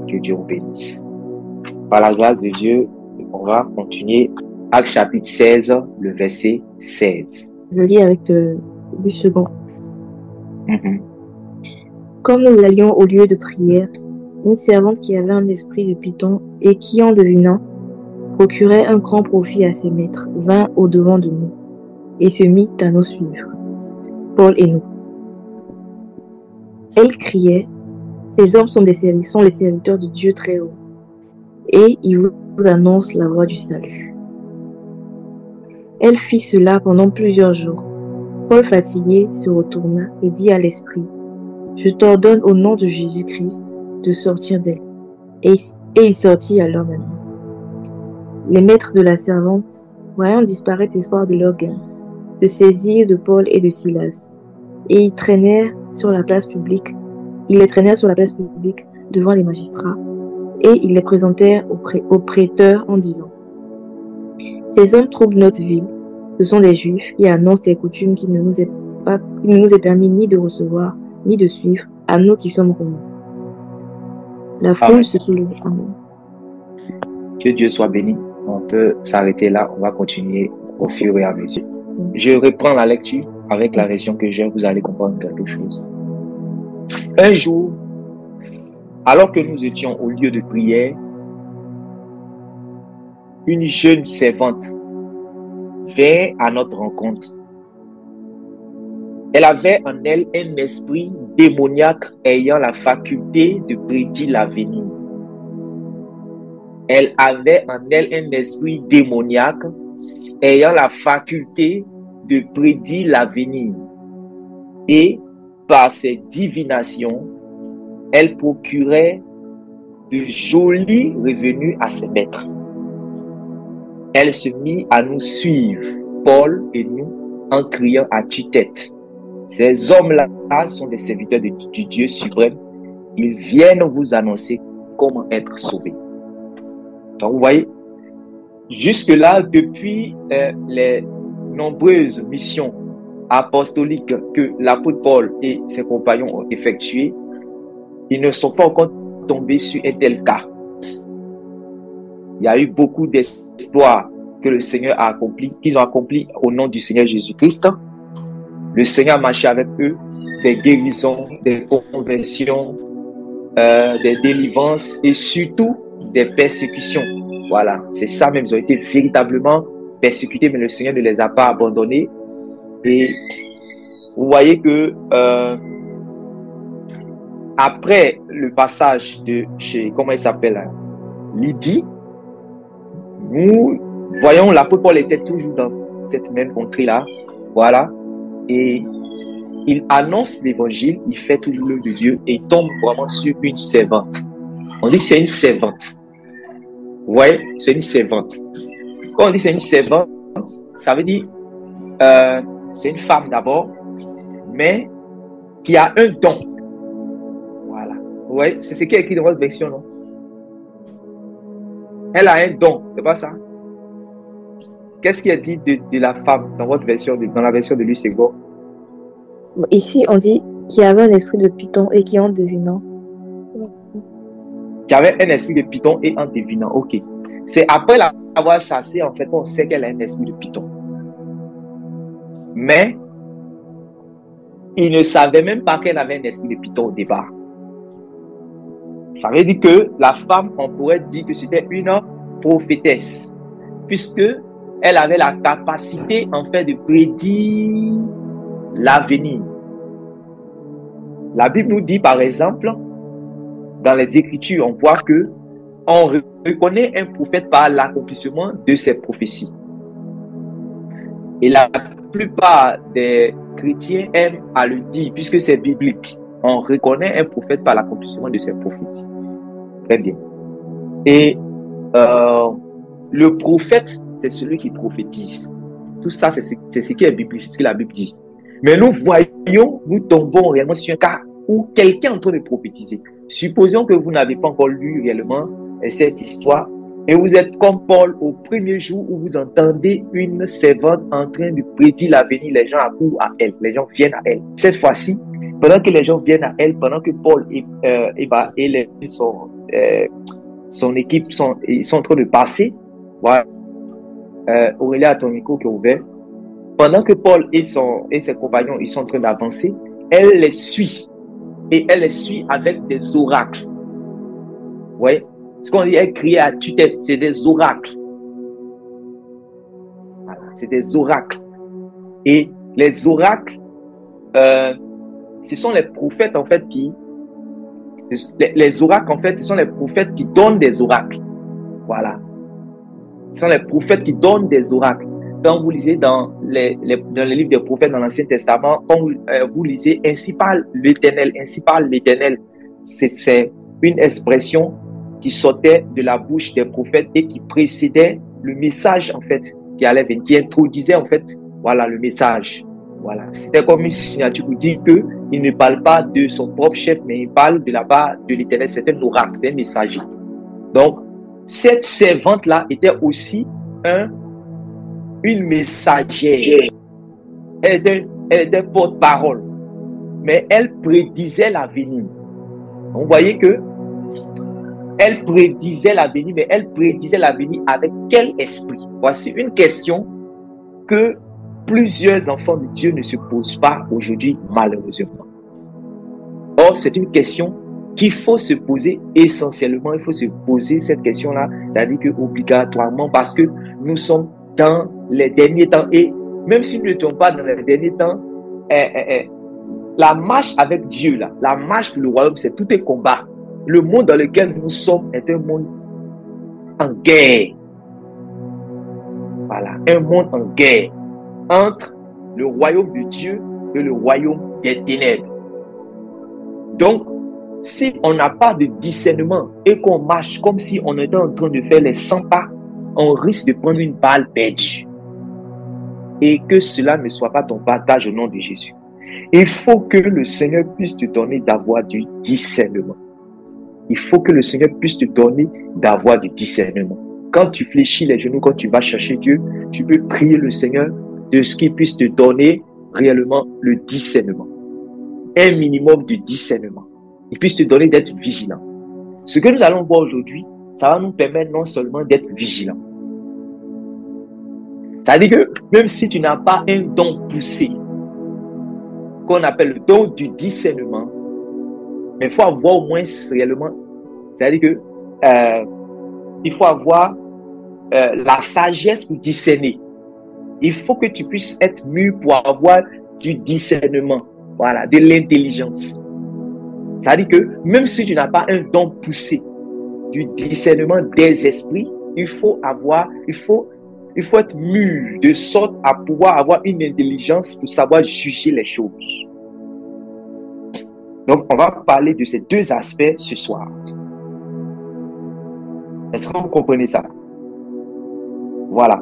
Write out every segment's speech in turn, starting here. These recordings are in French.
Que Dieu vous bénisse. Par la grâce de Dieu, on va continuer Actes chapitre 16, le verset 16. Je lis avec 8 secondes. Mm-hmm. Comme nous allions au lieu de prière, une servante qui avait un esprit de python et qui, en devinant, procurait un grand profit à ses maîtres, vint au-devant de nous et se mit à nous suivre, Paul et nous. Elle criait, « Ces hommes sont les serviteurs de Dieu très haut, et ils vous annoncent la voie du salut. » Elle fit cela pendant plusieurs jours. Paul, fatigué, se retourna et dit à l'esprit, « Je t'ordonne au nom de Jésus-Christ de sortir d'elle. » Et il sortit à l'heure même. Les maîtres de la servante, voyant disparaître l'espoir de leur gain, se saisirent de Paul et de Silas, et ils les traînèrent sur la place publique devant les magistrats, et ils les présentèrent aux prêteurs en disant, « Ces hommes troublent notre ville. Ce sont des Juifs qui annoncent les coutumes qu'il ne nous est permis ni de recevoir, ni de suivre, à nous qui sommes romains. » La foule se souleva. Amen. Que Dieu soit béni. On peut s'arrêter là. On va continuer au fur et à mesure. Je reprends la lecture avec la version que j'ai. Vous allez comprendre quelque chose. Un jour, alors que nous étions au lieu de prière, une jeune servante vint à notre rencontre. Elle avait en elle un esprit démoniaque ayant la faculté de prédire l'avenir. Elle avait en elle un esprit démoniaque ayant la faculté de prédire l'avenir. Et par ses divinations, elle procurait de jolis revenus à ses maîtres. Elle se mit à nous suivre, Paul et nous, en criant à tue-tête. Ces hommes-là sont des serviteurs du Dieu suprême. Ils viennent vous annoncer comment être sauvés. Donc, vous voyez, jusque-là, depuis les nombreuses missions apostoliques que l'apôtre Paul et ses compagnons ont effectuées, ils ne sont pas encore tombés sur un tel cas. Il y a eu beaucoup d'espoir que le Seigneur a accompli, qu'ils ont accompli au nom du Seigneur Jésus-Christ. Le Seigneur a marché avec eux, des guérisons, des conversions, des délivrances et surtout des persécutions. Voilà, c'est ça même, ils ont été véritablement persécutés, mais le Seigneur ne les a pas abandonnés. Et vous voyez que après le passage de chez, comment il s'appelle, Lydie, nous voyons l'apôtre Paul était toujours dans cette même contrée-là. Voilà. Et il annonce l'évangile, il fait toujours l'œuvre de Dieu et il tombe vraiment sur une servante. On dit que c'est une servante. Vous voyez, c'est une servante. Quand on dit c'est une servante, ça veut dire c'est une femme d'abord, mais qui a un don. Voilà. Vous voyez, c'est ce qui est écrit dans votre version, non? Elle a un don, c'est pas ça? Qu'est-ce qui est dit de la femme dans votre version, dans la version de Louis Segor? Ici, on dit qu'il y avait un esprit de python et qui, en devinant. Qui avait un esprit de python et en devinant. Ok. C'est après l'avoir chassé, en fait, on sait qu'elle a un esprit de python. Mais, il ne savait même pas qu'elle avait un esprit de python au départ. Ça veut dire que la femme, on pourrait dire que c'était une prophétesse, puisque elle avait la capacité, en fait, de prédire l'avenir. La Bible nous dit, par exemple, dans les Écritures, on voit que on reconnaît un prophète par l'accomplissement de ses prophéties. Et la plupart des chrétiens aiment à le dire, puisque c'est biblique. On reconnaît un prophète par l'accomplissement de ses prophéties. Très bien. Et le prophète, c'est celui qui prophétise. Tout ça, c'est ce qui est biblique, c'est ce que la Bible dit. Mais nous voyons, nous tombons réellement sur un cas où quelqu'un est en train de prophétiser. Supposons que vous n'avez pas encore lu réellement cette histoire et vous êtes comme Paul au premier jour où vous entendez une servante en train de prédire l'avenir. Les gens accourent à elle, les gens viennent à elle. Cette fois-ci, pendant que les gens viennent à elle, pendant que Paul et les sont son équipe ils sont en train de passer. Voilà. Aurélia a ton micro qui est ouvert. Pendant que Paul et ses compagnons ils sont en train d'avancer, elle les suit. Et elle les suit avec des oracles. Vous voyez? Ce qu'on dit, elle criait à tue-tête, c'est des oracles. Voilà, c'est des oracles. Et les oracles, ce sont les prophètes en fait les oracles en fait, ce sont les prophètes qui donnent des oracles. Voilà. Ce sont les prophètes qui donnent des oracles. Quand vous lisez dans les livres des prophètes dans l'Ancien Testament, quand vous lisez ainsi parle l'Éternel, c'est une expression qui sortait de la bouche des prophètes et qui précédait le message en fait qui allait venir, qui introduisait en fait voilà le message. Voilà, c'était comme une signature pour dire que il ne parle pas de son propre chef, mais il parle de la part de l'Éternel. C'est un oracle, c'est un messager. Donc cette servante là était aussi une messagère. Elle était porte-parole, mais elle prédisait l'avenir. Vous voyez que elle prédisait l'avenir, mais elle prédisait l'avenir avec quel esprit? Voici une question que plusieurs enfants de Dieu ne se posent pas aujourd'hui, malheureusement. Or, c'est une question qu'il faut se poser essentiellement. Il faut se poser cette question-là, c'est-à-dire que obligatoirement, parce que nous sommes dans les derniers temps. Et même si nous n'étions pas dans les derniers temps, la marche avec Dieu, là, la marche pour le royaume, c'est tout un combat. Le monde dans lequel nous sommes est un monde en guerre. Voilà, un monde en guerre entre le royaume de Dieu et le royaume des ténèbres. Donc, si on n'a pas de discernement et qu'on marche comme si on était en train de faire les 100 pas, on risque de prendre une balle perdue. Et que cela ne soit pas ton partage au nom de Jésus. Il faut que le Seigneur puisse te donner d'avoir du discernement. Il faut que le Seigneur puisse te donner d'avoir du discernement. Quand tu fléchis les genoux, quand tu vas chercher Dieu, tu peux prier le Seigneur de ce qu'il puisse te donner réellement le discernement. Un minimum de discernement. Il puisse te donner d'être vigilant. Ce que nous allons voir aujourd'hui, ça va nous permettre non seulement d'être vigilant. Ça veut dire que même si tu n'as pas un don poussé, qu'on appelle le don du discernement, mais il faut avoir au moins réellement, c'est-à-dire que il faut avoir la sagesse pour discerner. Il faut que tu puisses être mûr pour avoir du discernement, voilà, de l'intelligence. C'est-à-dire que même si tu n'as pas un don poussé du discernement des esprits, il faut être mûr de sorte à pouvoir avoir une intelligence pour savoir juger les choses. Donc, on va parler de ces deux aspects ce soir. Est-ce que vous comprenez ça? Voilà.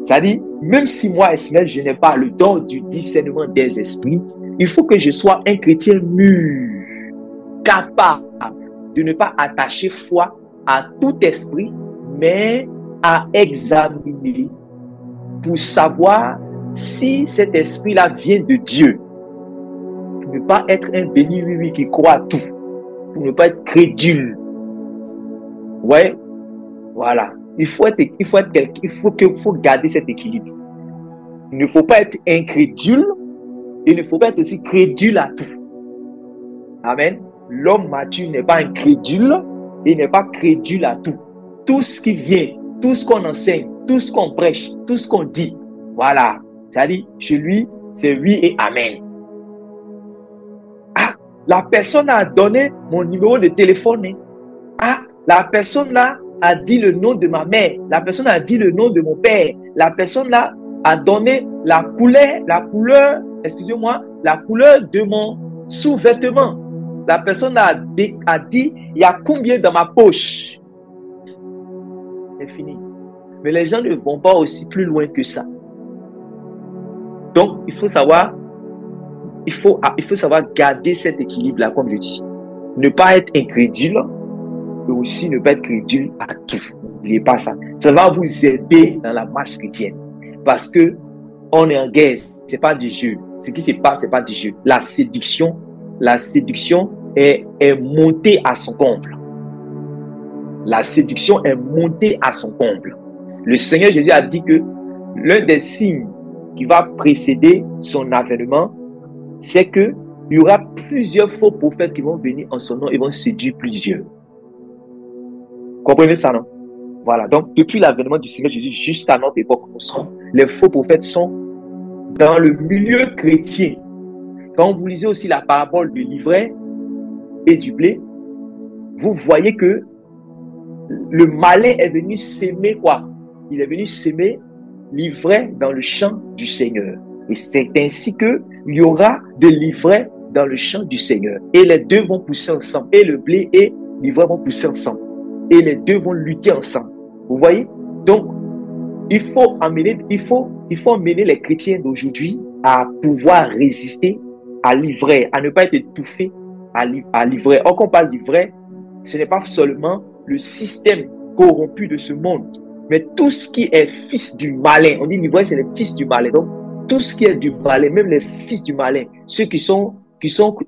C'est-à-dire, même si moi, Esmel, je n'ai pas le don du discernement des esprits, il faut que je sois un chrétien mûr, capable de ne pas attacher foi à tout esprit, mais à examiner pour savoir si cet esprit-là vient de Dieu. Pour ne pas être un béni oui qui croit à tout. Pour ne pas être crédule. Ouais, voilà. Il faut garder cet équilibre. Il ne faut pas être incrédule. Il ne faut pas être aussi crédule à tout. Amen. L'homme mature n'est pas incrédule. Il n'est pas crédule à tout. Tout ce qui vient, tout ce qu'on enseigne, tout ce qu'on prêche, tout ce qu'on dit, voilà. C'est-à-dire, chez lui, c'est oui et amen. Ah, la personne a donné mon numéro de téléphone. Ah, la personne là a dit le nom de ma mère. La personne a dit le nom de mon père. La personne là a donné la couleur, la couleur de mon sous-vêtement. La personne a dit, il y a combien dans ma poche? C'est fini. Mais les gens ne vont pas aussi plus loin que ça. Donc, il faut savoir garder cet équilibre-là, comme je dis. Ne pas être incrédule, mais aussi ne pas être crédule à tout. N'oubliez pas ça. Ça va vous aider dans la marche chrétienne. Parce que on est en guerre, c'est pas du jeu. Ce qui se passe, c'est pas du jeu. La séduction est montée à son comble. la séduction est montée à son comble. Le Seigneur Jésus a dit que l'un des signes qui va précéder son avènement, c'est qu'il y aura plusieurs faux prophètes qui vont venir en son nom et vont séduire plusieurs. Comprenez ça, non? Voilà, donc depuis l'avènement du Seigneur Jésus jusqu'à notre époque, les faux prophètes sont dans le milieu chrétien. Quand vous lisez aussi la parabole du livret et du blé, vous voyez que le malin est venu s'aimer quoi? Il est venu s'aimer l'ivraie dans le champ du Seigneur. Et c'est ainsi qu'il y aura de l'ivraie dans le champ du Seigneur. Et les deux vont pousser ensemble. Et le blé et l'ivraie vont pousser ensemble. Et les deux vont lutter ensemble. Vous voyez? Donc, il faut amener les chrétiens d'aujourd'hui à pouvoir résister à l'ivraie, à ne pas être étouffés à l'ivraie. Or, quand on parle d'ivraie, ce n'est pas seulement le système corrompu de ce monde, mais tout ce qui est fils du malin. On dit l'ivraie, c'est les fils du malin. Donc, tout ce qui est du malin, même les fils du malin, ceux qui sont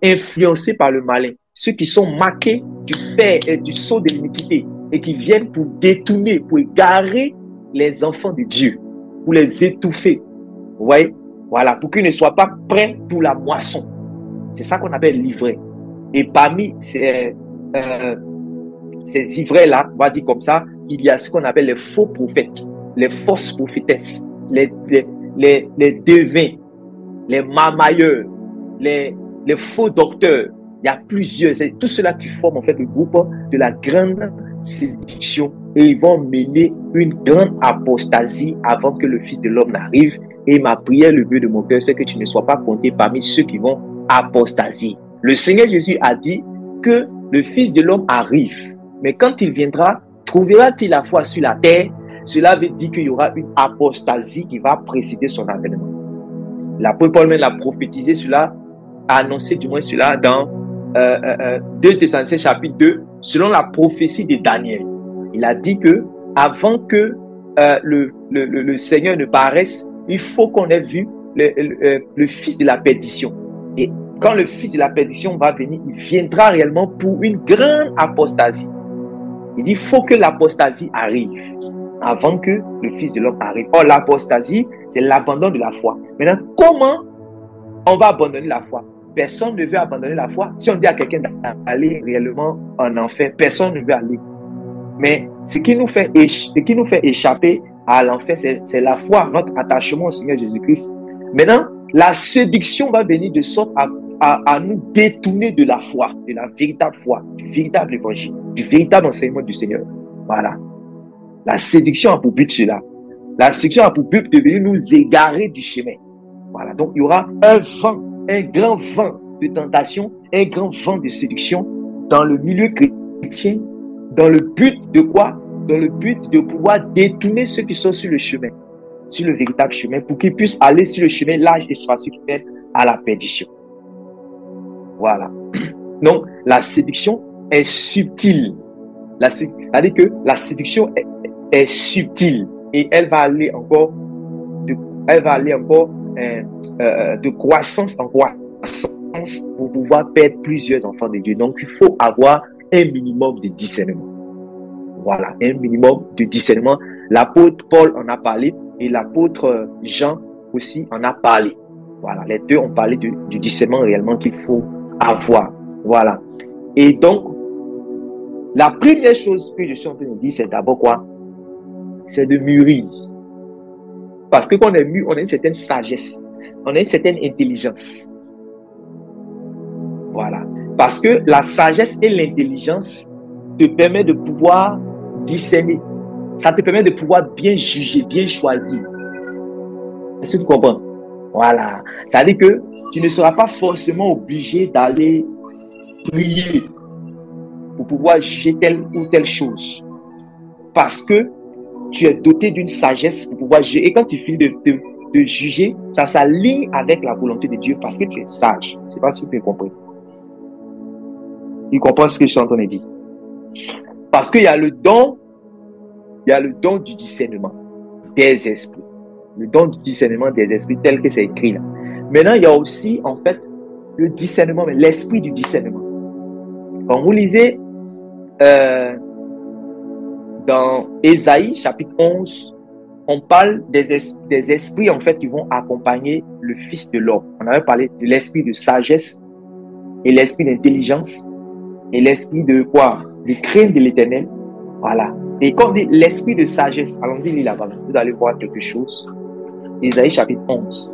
influencés par le malin, ceux qui sont marqués du fer et du sceau de l'iniquité et qui viennent pour détourner, pour égarer les enfants de Dieu, pour les étouffer. Vous voyez? Voilà, pour qu'ils ne soient pas prêts pour la moisson. C'est ça qu'on appelle l'ivraie. Et parmi ces ivraies-là, on va dire comme ça, il y a ce qu'on appelle les faux prophètes, les fausses prophétesses, les devins, les marmailleurs, les faux docteurs. Il y a plusieurs. C'est tout cela qui forme en fait le groupe de la grande séduction. Et ils vont mener une grande apostasie avant que le Fils de l'homme n'arrive. Et ma prière, le vœu de mon cœur, c'est que tu ne sois pas compté parmi ceux qui vont apostasier. Le Seigneur Jésus a dit que le Fils de l'homme arrive. Mais quand il viendra, trouvera-t-il la foi sur la terre? Cela veut dire qu'il y aura une apostasie qui va précéder son avènement. L'apôtre Paul même l'a prophétisé cela, a annoncé du moins cela dans 2 Thessaloniciens chapitre 2, selon la prophétie de Daniel. Il a dit que avant que le Seigneur ne paraisse, il faut qu'on ait vu le fils de la perdition. Et quand le fils de la perdition va venir, il viendra réellement pour une grande apostasie. Il dit, il faut que l'apostasie arrive avant que le Fils de l'homme arrive. Or, l'apostasie, c'est l'abandon de la foi. Maintenant, comment on va abandonner la foi? Personne ne veut abandonner la foi. Si on dit à quelqu'un d'aller réellement en enfer, personne ne veut aller. Mais ce qui nous fait échapper à l'enfer, c'est la foi, notre attachement au Seigneur Jésus-Christ. Maintenant, la séduction va venir de sorte à nous détourner de la foi, de la véritable foi, du véritable évangile, du véritable enseignement du Seigneur. Voilà. La séduction a pour but cela. La séduction a pour but de venir nous égarer du chemin. Voilà. Donc, il y aura un vent, un grand vent de tentation, un grand vent de séduction dans le milieu chrétien, dans le but de quoi? Dans le but de pouvoir détourner ceux qui sont sur le chemin, sur le véritable chemin, pour qu'ils puissent aller sur le chemin large et spacieux qui mène à la perdition. Voilà. Donc, la séduction est subtile. C'est-à-dire que la séduction est subtile et elle va aller encore de croissance en croissance pour pouvoir perdre plusieurs enfants de Dieu. Donc, il faut avoir un minimum de discernement. Voilà, un minimum de discernement. L'apôtre Paul en a parlé et l'apôtre Jean aussi en a parlé. Voilà, les deux ont parlé du discernement réellement qu'il faut avoir. Voilà. Et donc, la première chose que je suis en train de dire, c'est d'abord quoi? C'est de mûrir. Parce que quand on est mûr, on a une certaine sagesse. On a une certaine intelligence. Voilà. Parce que la sagesse et l'intelligence te permettent de pouvoir discerner. Ça te permet de pouvoir bien juger, bien choisir. Est-ce que tu comprends? Voilà. Ça veut dire que tu ne seras pas forcément obligé d'aller prier pour pouvoir juger telle ou telle chose. Parce que tu es doté d'une sagesse pour pouvoir juger. Et quand tu finis de juger, ça s'aligne avec la volonté de Dieu parce que tu es sage. Je ne sais pas si tu comprends. Tu comprends ce que je suis en train de dire? Parce qu'il y a le don du discernement des esprits. Le don du discernement des esprits tel que c'est écrit là. Maintenant, il y a aussi en fait le discernement, mais l'esprit du discernement. Quand vous lisez dans Ésaïe, chapitre 11, on parle des esprits, en fait, qui vont accompagner le Fils de l'homme. On avait parlé de l'esprit de sagesse et l'esprit d'intelligence et l'esprit de quoi? De crainte de l'Éternel. Voilà. Et quand on dit l'esprit de sagesse, allons-y, lis là-bas. Vous allez voir quelque chose. Ésaïe, chapitre 11.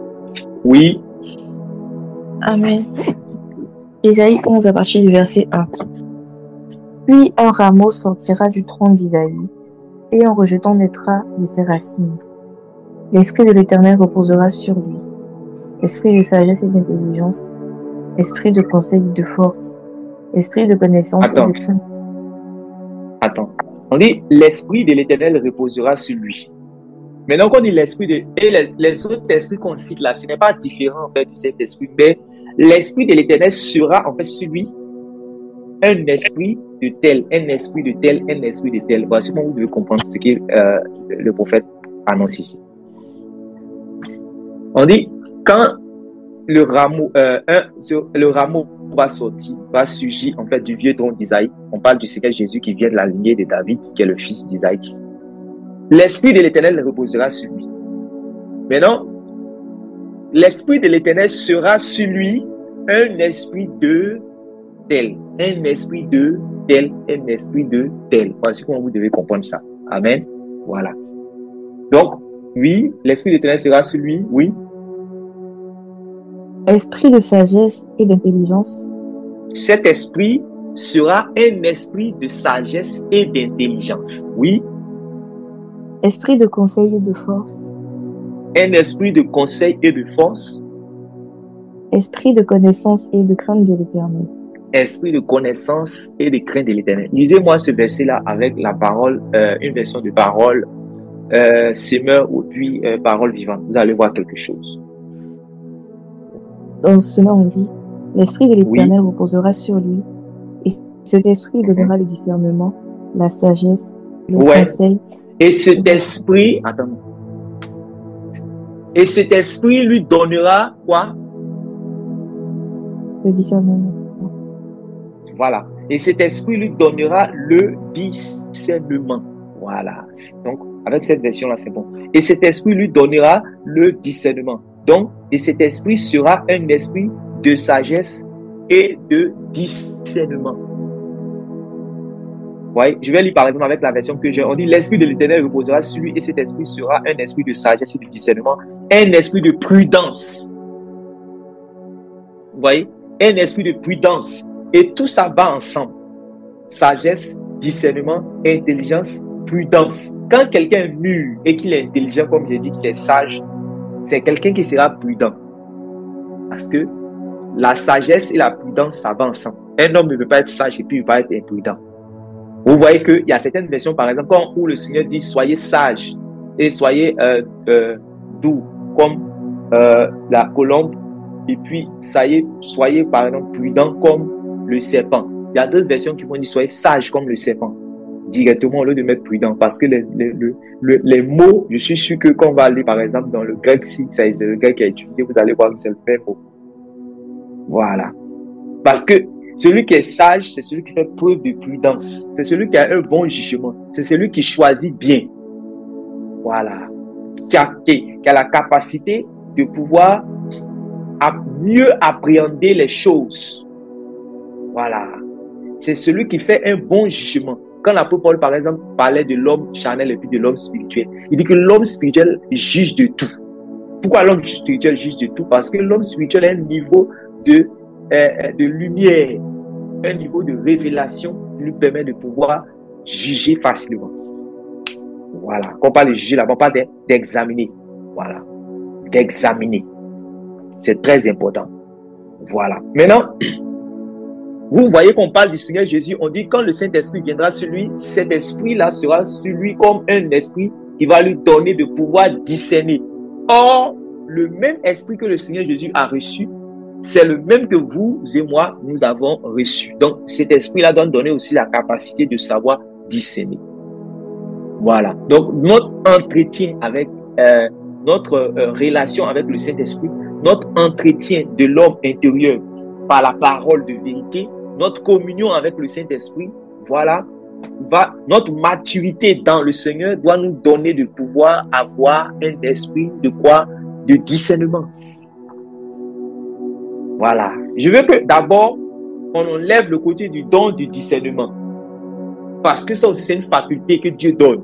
Oui. Amen. Ésaïe 11 à partir du verset 1. Puis un rameau sortira du tronc d'Isaïe, et en rejetant naîtra de ses racines. L'esprit de l'Éternel reposera sur lui, esprit de sagesse et d'intelligence, esprit de conseil et de force, esprit de connaissance et de crainte. Attends. On dit l'esprit de l'Éternel reposera sur lui. Maintenant, quand on dit l'esprit de... Et les autres esprits qu'on cite là, ce n'est pas différent en fait de cet esprit, mais l'esprit de l'Éternel sera en fait sur lui un esprit de tel, un esprit de tel, un esprit de tel. Voici comment vous devez comprendre ce que le prophète annonce ici. On dit, quand le rameau va sortir, va surgir en fait du vieux tronc d'Isaïe, on parle du Seigneur Jésus qui vient de la lignée de David, qui est le fils d'Isaïe. L'esprit de l'Éternel reposera sur lui. Maintenant, l'esprit de l'Éternel sera sur lui un esprit de tel, un esprit de tel, un esprit de tel. Voici comment vous devez comprendre ça. Amen. Voilà. Donc, oui, l'esprit de l'Éternel sera sur lui, oui. Esprit de sagesse et d'intelligence. Cet esprit sera un esprit de sagesse et d'intelligence, oui. Esprit de conseil et de force. Un esprit de conseil et de force. Esprit de connaissance et de crainte de l'Éternel. Esprit de connaissance et de crainte de l'Éternel. Lisez-moi ce verset-là avec la parole, une version de parole semeur ou puis parole vivante. Vous allez voir quelque chose. Dans cela, on dit, l'esprit de l'Éternel reposera sur lui, et cet esprit donnera le discernement, la sagesse, le conseil. Et cet esprit, attends. Et cet esprit lui donnera quoi? Le discernement. Voilà. Et cet esprit lui donnera le discernement. Voilà. Donc, avec cette version-là, c'est bon. Et cet esprit lui donnera le discernement. Donc, et cet esprit sera un esprit de sagesse et de discernement. Ouais, je vais lire par exemple avec la version que j'ai. On dit l'esprit de l'Éternel reposera sur lui et cet esprit sera un esprit de sagesse et de discernement, un esprit de prudence. Vous voyez, un esprit de prudence. Et tout ça va ensemble. Sagesse, discernement, intelligence, prudence. Quand quelqu'un est mûr et qu'il est intelligent, comme j'ai dit qu'il est sage, c'est quelqu'un qui sera prudent. Parce que la sagesse et la prudence, ça va ensemble. Un homme ne peut pas être sage et puis il ne peut pas être imprudent. Vous voyez qu'il y a certaines versions, par exemple, où le Seigneur dit soyez sages et soyez doux, comme la colombe, et puis soyez par exemple prudent comme le serpent. Il y a d'autres versions qui vont dire soyez sages comme le serpent, directement au lieu de mettre prudent, parce que les mots, je suis sûr que quand on va aller par exemple dans le grec, si c'est le grec qui a utilisé, vous allez voir que c'est le même mot. Voilà. Parce que celui qui est sage, c'est celui qui fait preuve de prudence. C'est celui qui a un bon jugement. C'est celui qui choisit bien. Voilà. Qui a la capacité de pouvoir mieux appréhender les choses. Voilà. C'est celui qui fait un bon jugement. Quand l'apôtre Paul, par exemple, parlait de l'homme charnel et puis de l'homme spirituel, il dit que l'homme spirituel juge de tout. Pourquoi l'homme spirituel juge de tout? Parce que l'homme spirituel a un niveau de lumière, un niveau de révélation qui lui permet de pouvoir juger facilement. Voilà. Quand on parle de juger, là-bas, on parle d'examiner. Voilà. D'examiner. C'est très important. Voilà. Maintenant, vous voyez qu'on parle du Seigneur Jésus, on dit quand le Saint-Esprit viendra sur lui, cet esprit-là sera sur lui comme un esprit qui va lui donner de pouvoir discerner. Or, le même esprit que le Seigneur Jésus a reçu, c'est le même que vous et moi, nous avons reçu. Donc, cet esprit-là doit donner aussi la capacité de savoir discerner. Voilà. Donc, notre entretien avec, notre relation avec le Saint-Esprit, notre entretien de l'homme intérieur par la parole de vérité, notre communion avec le Saint-Esprit, voilà, notre maturité dans le Seigneur doit nous donner de pouvoir avoir un esprit de quoi? De discernement. Voilà. Je veux que d'abord, on enlève le côté du don du discernement. Parce que ça aussi, c'est une faculté que Dieu donne.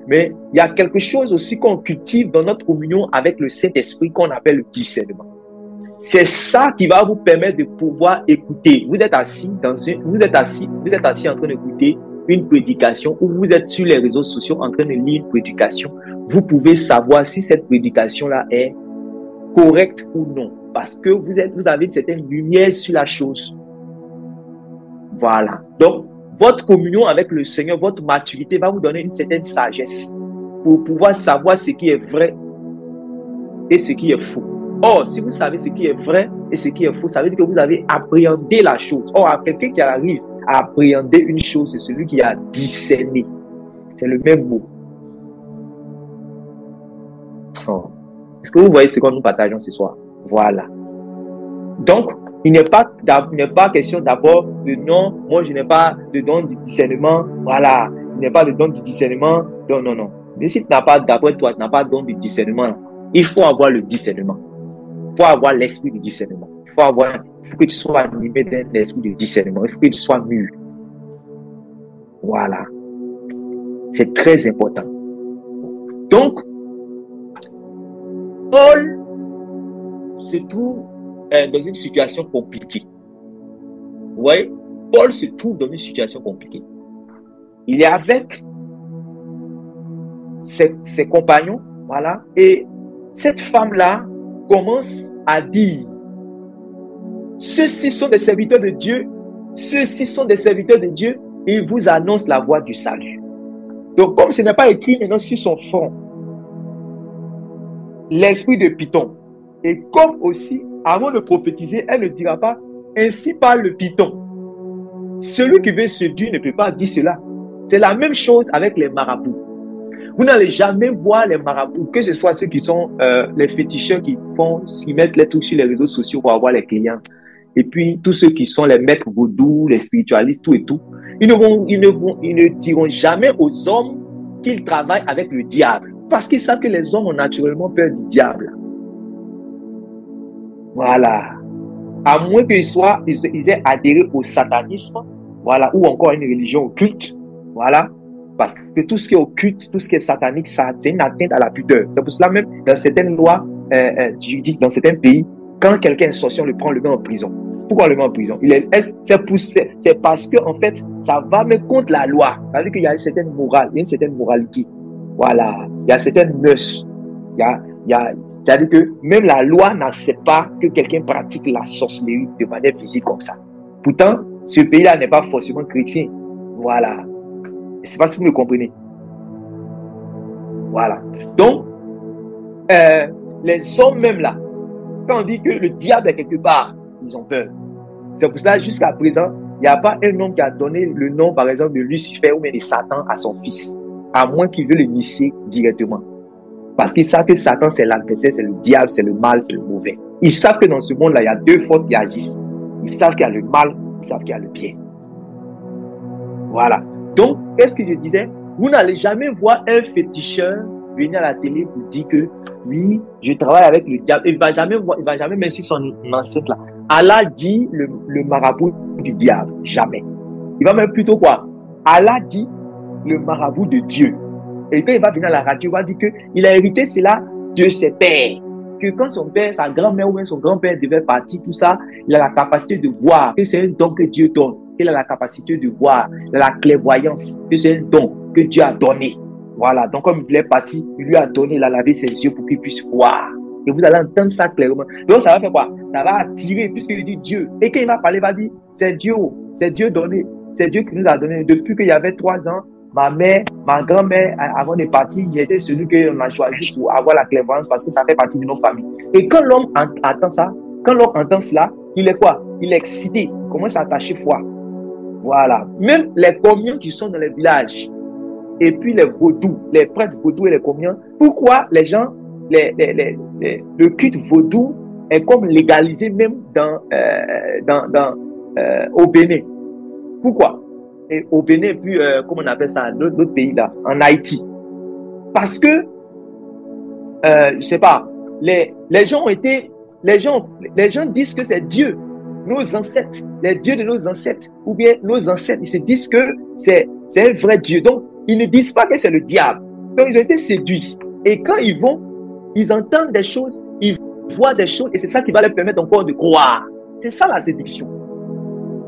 Mais il y a quelque chose aussi qu'on cultive dans notre communion avec le Saint-Esprit qu'on appelle le discernement. C'est ça qui va vous permettre de pouvoir écouter. Vous êtes assis en train d'écouter une prédication ou vous êtes sur les réseaux sociaux en train de lire une prédication. Vous pouvez savoir si cette prédication-là est correcte ou non. Parce que vous avez une certaine lumière sur la chose. Voilà. Donc, votre communion avec le Seigneur, votre maturité va vous donner une certaine sagesse pour pouvoir savoir ce qui est vrai et ce qui est faux. Or, si vous savez ce qui est vrai et ce qui est faux, ça veut dire que vous avez appréhendé la chose. Or, à quelqu'un qui arrive à appréhender une chose, c'est celui qui a discerné. C'est le même mot. Oh. Est-ce que vous voyez ce que nous partageons ce soir? Voilà. Donc, il n'est pas question d'abord de non, moi je n'ai pas de don du discernement. Voilà. Il n'est pas de don du discernement. Non. Mais si tu n'as pas, d'après toi, tu n'as pas de don du discernement, il faut avoir le discernement. Il faut avoir l'esprit du discernement. Il faut que tu sois animé d'un esprit de discernement. Il faut que tu sois mûr. Voilà. C'est très important. Donc, Paul se trouve dans une situation compliquée. Vous voyez, Paul se trouve dans une situation compliquée. Il est avec ses compagnons, voilà, et cette femme-là commence à dire: ceux-ci sont des serviteurs de Dieu, ceux-ci sont des serviteurs de Dieu, et ils vous annoncent la voie du salut. Donc, comme ce n'est pas écrit maintenant sur son front, l'esprit de Python, et comme aussi, avant de prophétiser, elle ne dira pas: ainsi parle le Python. Celui qui veut séduire ne peut pas dire cela. C'est la même chose avec les marabouts. Vous n'allez jamais voir les marabouts, que ce soit ceux qui sont les féticheurs qui mettent les trucs sur les réseaux sociaux pour avoir les clients. Et puis, tous ceux qui sont les maîtres vaudous, les spiritualistes, tout et tout. Ils ne diront jamais aux hommes qu'ils travaillent avec le diable. Parce qu'ils savent que les hommes ont naturellement peur du diable. Voilà. À moins qu'ils aient adhéré au satanisme, voilà, ou encore à une religion occulte, voilà. Parce que tout ce qui est occulte, tout ce qui est satanique, ça, c'est une atteinte à la pudeur. C'est pour cela même, dans certaines lois juridiques, dans certains pays, quand quelqu'un est sorcier, on le prend, on le met en prison. Pourquoi on le met en prison? C'est parce que, en fait, ça va même contre la loi. Ça veut dire qu'il y a une certaine morale, il y a une certaine moralité. Voilà. Il y a certaines mœurs. C'est-à-dire que même la loi n'accepte pas que quelqu'un pratique la sorcellerie de manière physique comme ça. Pourtant, ce pays-là n'est pas forcément chrétien. Voilà. Je ne sais pas si vous me comprenez. Voilà. Donc, les hommes même là, quand on dit que le diable est quelque part, ils ont peur. C'est pour ça, jusqu'à présent, il n'y a pas un homme qui a donné le nom, par exemple, de Lucifer ou même de Satan à son fils, à moins qu'il veuille l'initier directement. Parce qu'ils savent que Satan, c'est l'adversaire, c'est le diable, c'est le mal, c'est le mauvais. Ils savent que dans ce monde-là, il y a deux forces qui agissent. Ils savent qu'il y a le mal, ils savent qu'il y a le bien. Voilà. Donc, qu'est-ce que je disais? Vous n'allez jamais voir un féticheur venir à la télé pour dire que oui, je travaille avec le diable. Il va jamais mettre sur son ancêtre là. Allah dit le marabout du diable. Jamais. Il va même plutôt quoi? Allah dit le marabout de Dieu. Et quand il va venir à la radio, il va dire qu'il a hérité cela de ses pères. Que quand son père, sa grand-mère ou même son grand-père devait partir, tout ça, il a la capacité de voir que c'est un don que Dieu donne. Il a la capacité de voir, la clairvoyance, que c'est un don que Dieu a donné. Voilà, donc comme il voulait partir, il lui a donné, il a lavé ses yeux pour qu'il puisse voir. Et vous allez entendre ça clairement. Donc ça va faire quoi? Ça va attirer, puisqu'il dit Dieu. Et quand il va parler, il va dire, c'est Dieu donné. C'est Dieu qui nous a donné. Depuis qu'il y avait 3 ans, ma mère, ma grand-mère, avant de partir, il était celui qu'on a choisi pour avoir la clairvoyance parce que ça fait partie de nos familles. Et quand l'homme entend ça, quand l'homme entend cela, il est quoi? Il est excité, il commence à attacher foi. Voilà. Même les communions qui sont dans les villages, et puis les vaudous, les prêtres vaudous et les communions, pourquoi les gens, le culte vaudou est comme légalisé même au Bénin? Pourquoi? et au Bénin, puis, comment on appelle ça, d'autres pays là, en Haïti. Parce que, je sais pas, les gens ont été, les gens disent que c'est Dieu, nos ancêtres, les dieux de nos ancêtres, ou bien nos ancêtres, ils se disent que c'est un vrai Dieu. Donc, ils ne disent pas que c'est le diable. Donc, ils ont été séduits. Et quand ils vont, ils entendent des choses, ils voient des choses, et c'est ça qui va leur permettre encore de croire. C'est ça la séduction.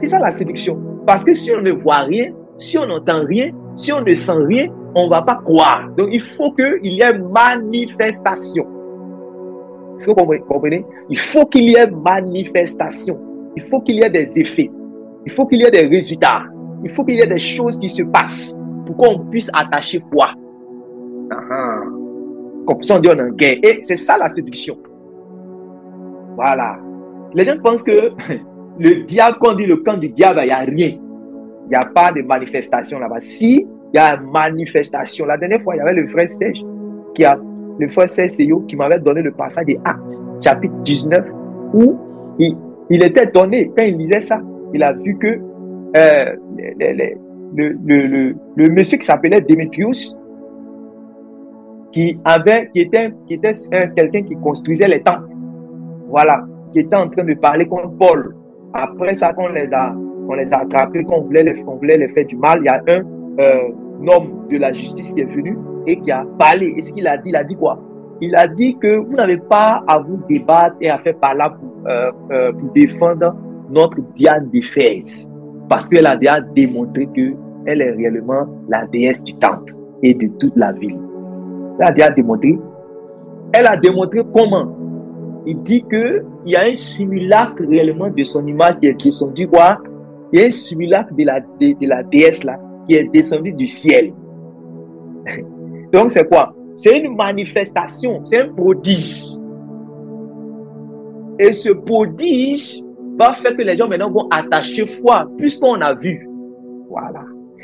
C'est ça la séduction. Parce que si on ne voit rien, si on n'entend rien, si on ne sent rien, on ne va pas croire. Donc, il faut qu'il y ait manifestation. Est-ce que vous comprenez? Il faut qu'il y ait manifestation. Il faut qu'il y ait des effets. Il faut qu'il y ait des résultats. Il faut qu'il y ait des choses qui se passent pour qu'on puisse attacher foi. Comme ça, on dit on est en guerre. Et c'est ça la séduction. Voilà. Les gens pensent que le diable, quand on dit le camp du diable, il n'y a rien. Il n'y a pas de manifestation là-bas. Si, il y a une manifestation. La dernière fois, il y avait le frère Serge le frère Serge Seyo qui m'avait donné le passage des Actes, chapitre 19, où il était étonné quand il lisait ça. Il a vu que le monsieur qui s'appelait Démétrius, qui était quelqu'un qui construisait les temples, voilà, qui était en train de parler contre Paul. Après ça, qu'on les a attrapés, qu'on voulait les faire du mal, il y a un homme de la justice qui est venu et qui a parlé. Et ce qu'il a dit, il a dit quoi? Il a dit que vous n'avez pas à vous débattre et à faire par là pour défendre notre Diane d'Éphèse. Parce qu'elle a déjà démontré qu'elle est réellement la déesse du temple et de toute la ville. Elle a déjà démontré. Elle a démontré comment? Il dit qu'il y a un simulacre réellement de son image qui est descendu. Quoi? Il y a un simulacre de la déesse là qui est descendu du ciel. Donc c'est quoi? C'est une manifestation, c'est un prodige. Et ce prodige va faire que les gens maintenant vont attacher foi, puisqu'on a vu. Voilà.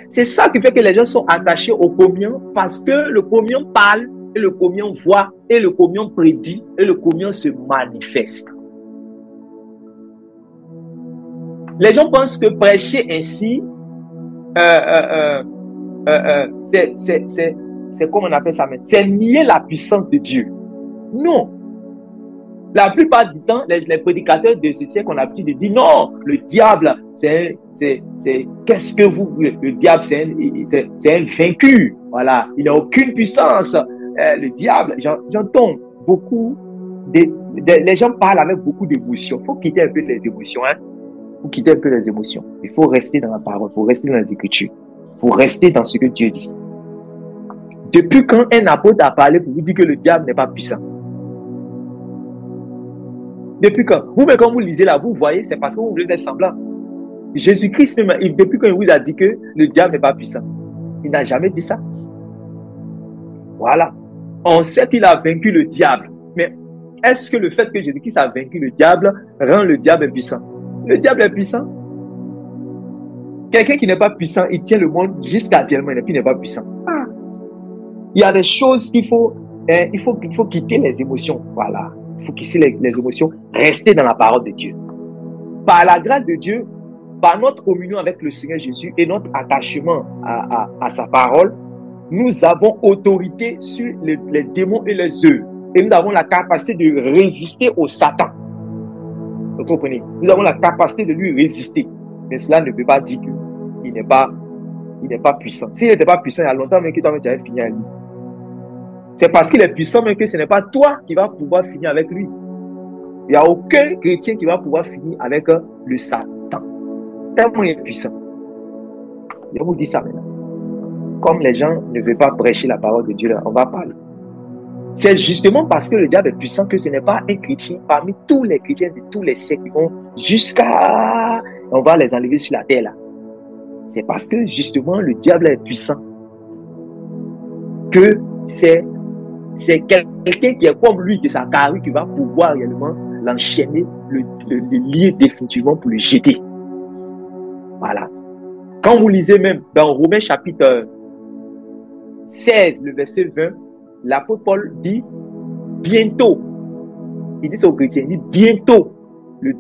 C'est ça qui fait que les gens sont attachés au communion, parce que le communion parle, et le communion voit, et le communion prédit, et le communion se manifeste. Les gens pensent que prêcher ainsi, c'est comme on appelle ça maintenant, c'est nier la puissance de Dieu. Non. La plupart du temps, les prédicateurs de ce siècle ont l'habitude de dire non, le diable, qu'est-ce que vous, le diable, c'est un vaincu. Voilà, il n'a aucune puissance. Le diable, j'entends beaucoup, les gens parlent avec beaucoup d'émotions. Il faut quitter un peu les émotions. Hein? Il faut quitter un peu les émotions. Il faut rester dans la parole, il faut rester dans les Écritures. Il faut rester dans ce que Dieu dit. Depuis quand un apôtre a parlé pour vous dire que le diable n'est pas puissant? Depuis quand? Vous-même, quand vous lisez là, vous voyez, c'est parce que vous voulez faire semblant. Jésus-Christ, même, depuis quand il vous a dit que le diable n'est pas puissant? Il n'a jamais dit ça. Voilà. On sait qu'il a vaincu le diable. Mais est-ce que le fait que Jésus-Christ a vaincu le diable rend le diable puissant? Le diable est puissant. Quelqu'un qui n'est pas puissant, il tient le monde jusqu'à actuellement, et puis il n'est pas puissant. Ah. Il y a des choses qu'il faut, il faut quitter les émotions. Voilà. Il faut quitter les émotions, rester dans la parole de Dieu. Par la grâce de Dieu, par notre communion avec le Seigneur Jésus et notre attachement à sa parole, nous avons autorité sur les démons et les œuvres. Et nous avons la capacité de résister au Satan. Vous comprenez? Nous avons la capacité de lui résister. Mais cela ne peut pas dire qu'il n'est pas puissant. S'il n'était pas puissant, il y a longtemps même que toi-même tu avais fini avec lui. C'est parce qu'il est puissant même que ce n'est pas toi qui vas pouvoir finir avec lui. Il n'y a aucun chrétien qui va pouvoir finir avec le Satan. Tellement il est puissant. Je vous dis ça maintenant. Comme les gens ne veulent pas prêcher la parole de Dieu, là, on va parler. C'est justement parce que le diable est puissant que ce n'est pas un chrétien parmi tous les chrétiens de tous les siècles qui vont jusqu'à... On va les enlever sur la terre là. C'est parce que justement le diable est puissant que c'est quelqu'un qui est comme lui, de sa carrure, qui va pouvoir réellement l'enchaîner, le lier définitivement pour le jeter. Voilà. Quand vous lisez même dans Romains chapitre 16, le verset 20, l'apôtre Paul dit bientôt. Il dit ça aux chrétiens, il dit bientôt le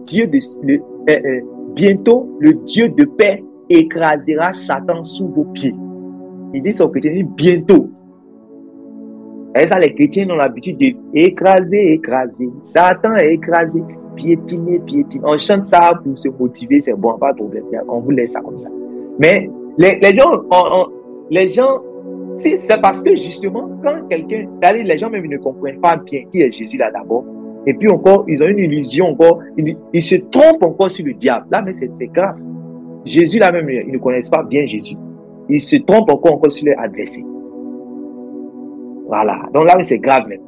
Dieu de paix écrasera Satan sous vos pieds. Il dit ça aux chrétiens, il dit bientôt. Et ça, les chrétiens ont l'habitude de écraser. Satan est écrasé, piétiner. On chante ça pour se motiver, c'est bon, pas de problème. On vous laisse ça comme ça. Mais les gens, c'est parce que justement, quand quelqu'un, les gens même ne comprennent pas bien qui est Jésus là d'abord. Et puis encore, ils ont une illusion encore, ils se trompent encore sur le diable. Là, mais c'est grave. Jésus là même, ils ne connaissent pas bien Jésus. Ils se trompent encore sur leur adversaire. Voilà. Donc là, c'est grave même.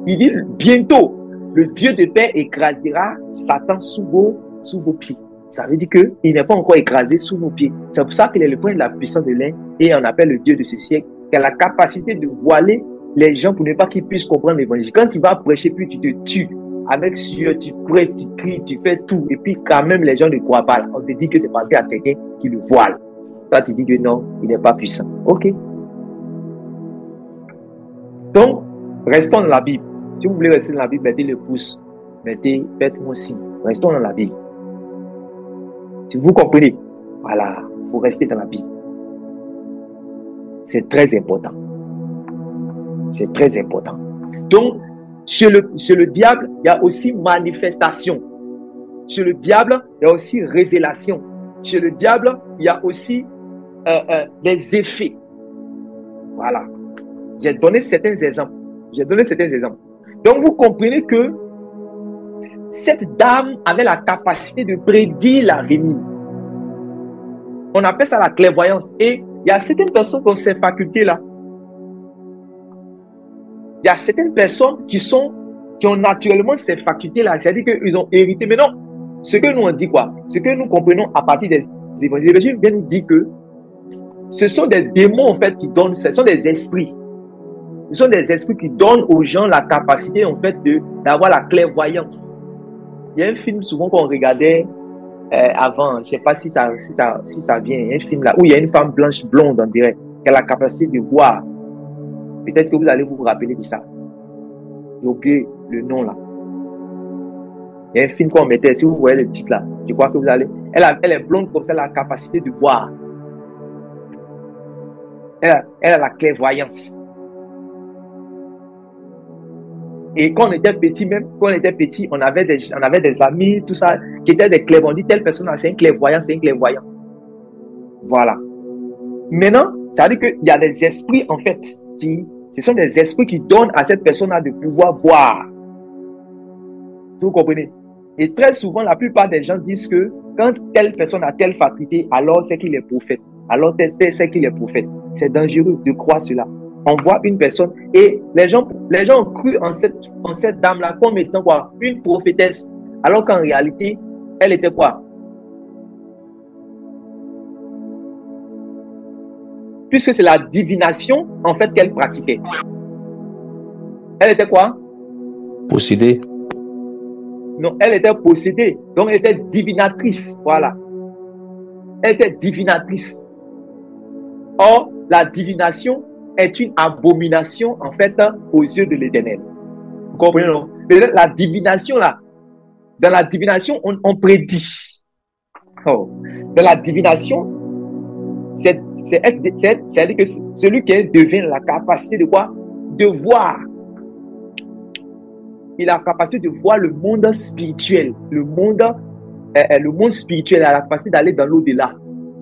Il dit bientôt, le Dieu de paix écrasera Satan sous vos pieds. Ça veut dire qu'il n'est pas encore écrasé sous nos pieds. C'est pour ça qu'il est le point de la puissance de l'un et on appelle le Dieu de ce siècle, qui a la capacité de voiler les gens pour ne pas qu'ils puissent comprendre l'évangile. Quand tu vas prêcher, puis tu te tues avec sueur, tu prêches, tu cries, tu fais tout, et puis quand même les gens ne croient pas. On te dit que c'est parce qu'il y a quelqu'un qui le voile. Toi, tu dis que non, il n'est pas puissant. Ok. Donc, restons dans la Bible. Si vous voulez rester dans la Bible, mettez le pouce. Faites-moi signe. Restons dans la Bible. Si vous comprenez, voilà, il faut rester dans la Bible. C'est très important. C'est très important. Donc, chez le diable, il y a aussi manifestation. Chez le diable, il y a aussi révélation. Chez le diable, il y a aussi les effets. Voilà. J'ai donné certains exemples. Donc, vous comprenez que cette dame avait la capacité de prédire l'avenir. On appelle ça la clairvoyance. Et il y a certaines personnes qui ont ces facultés-là. Il y a certaines personnes qui ont naturellement ces facultés-là. C'est-à-dire qu'ils ont hérité. Mais non, ce que nous on dit quoi? Ce que nous comprenons à partir des évangiles. L'évangile vient nous dire que ce sont des démons en fait qui donnent, ce sont des esprits. Ce sont des esprits qui donnent aux gens la capacité en fait d'avoir la clairvoyance. Il y a un film souvent qu'on regardait avant, je ne sais pas si ça vient, il y a un film là où il y a une femme blanche blonde on dirait, qui a la capacité de voir. Peut-être que vous allez vous rappeler de ça. J'ai oublié le nom là. Il y a un film qu'on mettait, si vous voyez le titre là, je crois que vous allez. Elle est blonde comme ça, elle a la capacité de voir. Elle a la clairvoyance. Et quand on était petit, on avait des amis, tout ça, qui étaient des clairvoyants. On dit telle personne, c'est un clairvoyant. Voilà. Maintenant, ça veut dire qu'il y a des esprits, en fait, ce sont des esprits qui donnent à cette personne-là de pouvoir voir. Si vous comprenez. Et très souvent, la plupart des gens disent que quand telle personne a telle faculté, alors c'est qu'il est prophète. Alors c'est qu'il est prophète. C'est dangereux de croire cela. On voit une personne et les gens ont cru en cette dame-là comme étant quoi? Une prophétesse. Alors qu'en réalité, elle était quoi? Puisque c'est la divination, en fait, qu'elle pratiquait. Elle était quoi? Possédée. Non, elle était possédée. Donc, elle était divinatrice. Voilà. Elle était divinatrice. Or, la divination est une abomination, en fait, aux yeux de l'Éternel. Vous comprenez, non? La divination, là, dans la divination, on prédit. Oh. Dans la divination, c'est-à-dire que celui qui devient la capacité de quoi? De voir. Il a la capacité de voir le monde spirituel. Le monde spirituel a la capacité d'aller dans l'au-delà.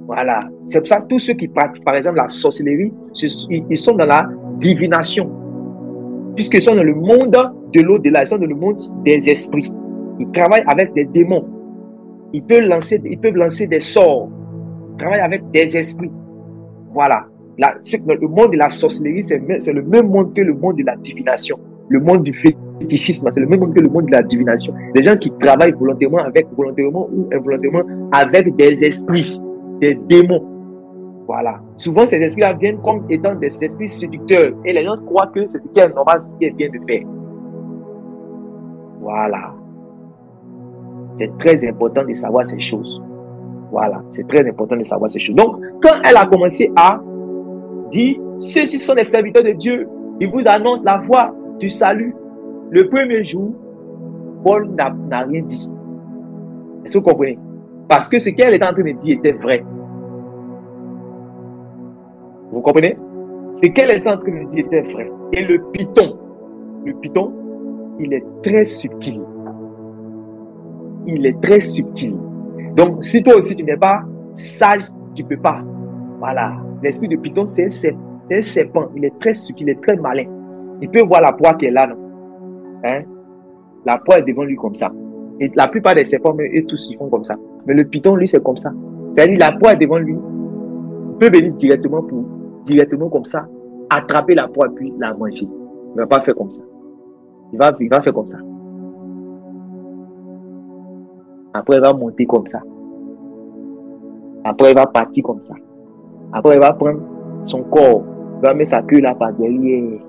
Voilà. C'est pour ça que tous ceux qui pratiquent, par exemple, la sorcellerie, ils sont dans la divination. Puisqu'ils sont dans le monde de l'au-delà, ils sont dans le monde des esprits. Ils travaillent avec des démons. Ils peuvent lancer des sorts. Ils travaillent avec des esprits. Voilà. Le monde de la sorcellerie, c'est le même monde que le monde de la divination. Le monde du fétichisme, c'est le même monde que le monde de la divination. Les gens qui travaillent volontairement ou involontairement avec des esprits, des démons. Voilà. Souvent, ces esprits-là viennent comme étant des esprits séducteurs. Et les gens croient que c'est ce qui est normal, ce qui est bien de faire. Voilà. C'est très important de savoir ces choses. Voilà. C'est très important de savoir ces choses. Donc, quand elle a commencé à dire, ceux-ci sont des serviteurs de Dieu, ils vous annoncent la voie du salut. Le premier jour, Paul n'a rien dit. Est-ce que vous comprenez? Parce que ce qu'elle était en train de dire était vrai. Vous comprenez? Ce qu'elle était en train de dire était vrai. Et le python, il est très subtil. Il est très subtil. Donc, si toi aussi tu n'es pas sage, tu ne peux pas. Voilà. L'esprit de python, c'est un serpent. Il est très subtil, il est très malin. Il peut voir la proie qui est là, non? Hein? La proie est devant lui comme ça. Et la plupart des serpents, eux tous, ils font comme ça. Mais le python, lui, c'est comme ça. C'est-à-dire, la proie est devant lui. Il peut venir directement comme ça, attraper la proie puis la manger. Il ne va pas faire comme ça. Il va faire comme ça. Après, il va monter comme ça. Après, il va partir comme ça. Après, il va prendre son corps. Il va mettre sa queue là par derrière.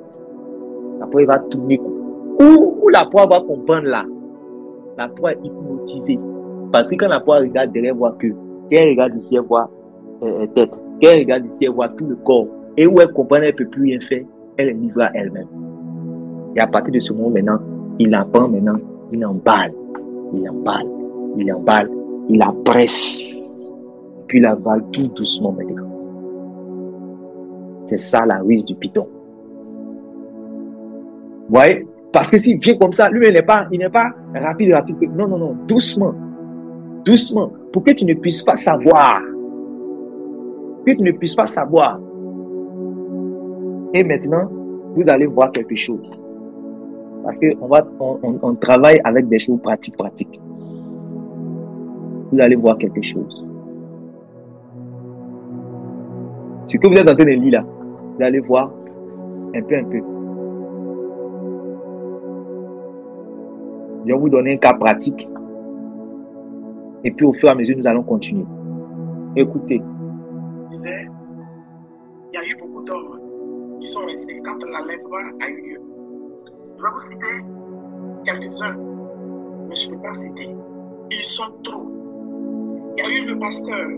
Après, il va tourner. Où la proie va comprendre là. La proie est hypnotisée. Parce que quand la proie regarde derrière, elle voit queue. Quand elle regarde ici, elle voit tête. Quand elle regarde ici, elle voit tout le corps. Et où elle comprend, elle ne peut plus rien faire. Elle est livrée à elle-même. Et à partir de ce moment maintenant, il la prend maintenant, il emballe. Il la presse. Puis il la avale tout doucement maintenant. C'est ça la ruse du python. Vous voyez? Parce que s'il vient comme ça, lui, il n'est pas rapide. Non, doucement. Pour que tu ne puisses pas savoir. Et maintenant, vous allez voir quelque chose. Parce qu'on travaille avec des choses pratiques. Vous allez voir quelque chose. Ce que vous êtes en train de lire là, vous allez voir un peu. Je vais vous donner un cas pratique. Et puis au fur et à mesure, nous allons continuer. Écoutez. Je disais, il y a eu beaucoup d'hommes qui sont restés quand l'enlèvement a eu lieu. Je vais vous citer quelques-uns, mais je ne peux pas citer. Ils sont trop. Il y a eu le pasteur. Je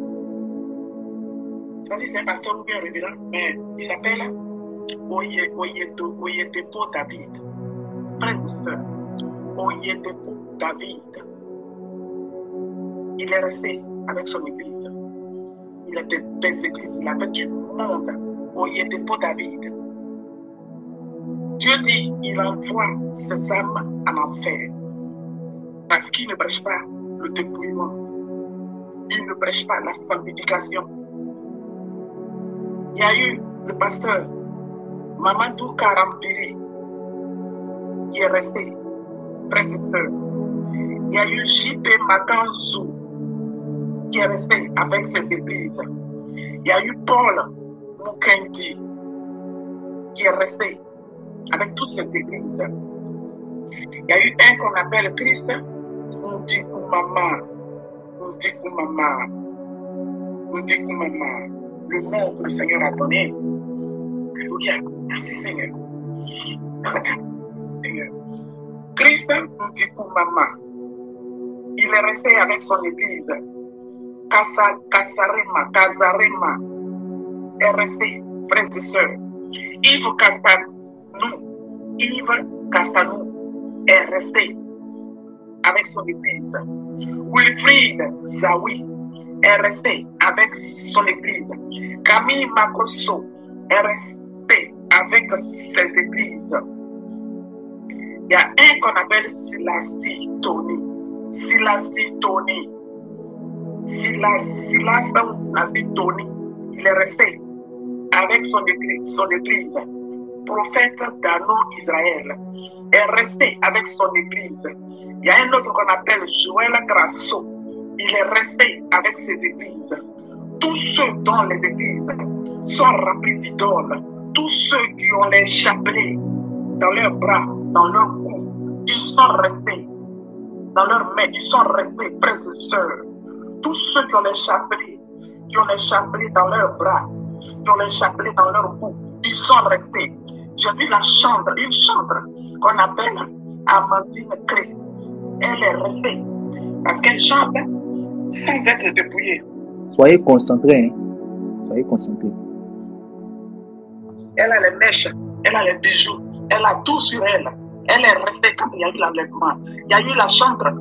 ne sais pas si c'est un pasteur ou bien un révérend, mais il s'appelle Oyedepo David. Frères et sœurs, Oyedepo David. Il est resté avec son église. Il était des églises, il avait du monde. Oyedepo David. Dieu dit, il envoie ses âmes en enfer. Parce qu'il ne prêche pas le dépouillement. Il ne prêche pas la sanctification. Il y a eu le pasteur Mamadou Karampiri qui est resté, frères et sœurs. Il y a eu J.P. Makanzou qui est resté avec ses églises. Il y a eu Paul Mukendi qui est resté avec toutes ses églises. Il y a eu un qu'on appelle Christ Ndikumama. Le nom que le Seigneur a donné. Alléluia. Merci Seigneur. Merci Seigneur. Christ Ndikumama. Il est resté avec son église. Kazarema est resté, frères et sœurs. Yves Castanou est resté avec son église. Wilfried Zawi est resté avec son église. Camille Makosso est resté avec ses églises. Il y a un qu'on appelle Silasti Tony. Il est resté avec son église. Prophète d'Ano Israël est resté avec son église. Il y a un autre qu'on appelle Joël Grasso. Il est resté avec ses églises. Tous ceux dont les églises sont remplies d'idoles, tous ceux qui ont les chapelets dans leurs bras, dans leurs cou, ils sont restés. Dans leurs mains, ils sont restés, frères et sœurs. Tous ceux qui ont les chapelets dans leurs bras, qui ont les chapelets dans leur cou, ils sont restés. J'ai vu une chambre qu'on appelle Amandine Cré. Elle est restée parce qu'elle chante sans être dépouillée. Soyez concentrés. Soyez concentrés. Elle a les mèches, elle a les bijoux, elle a tout sur elle. Elle est restée quand il y a eu l'enlèvement. Il y a eu la chambre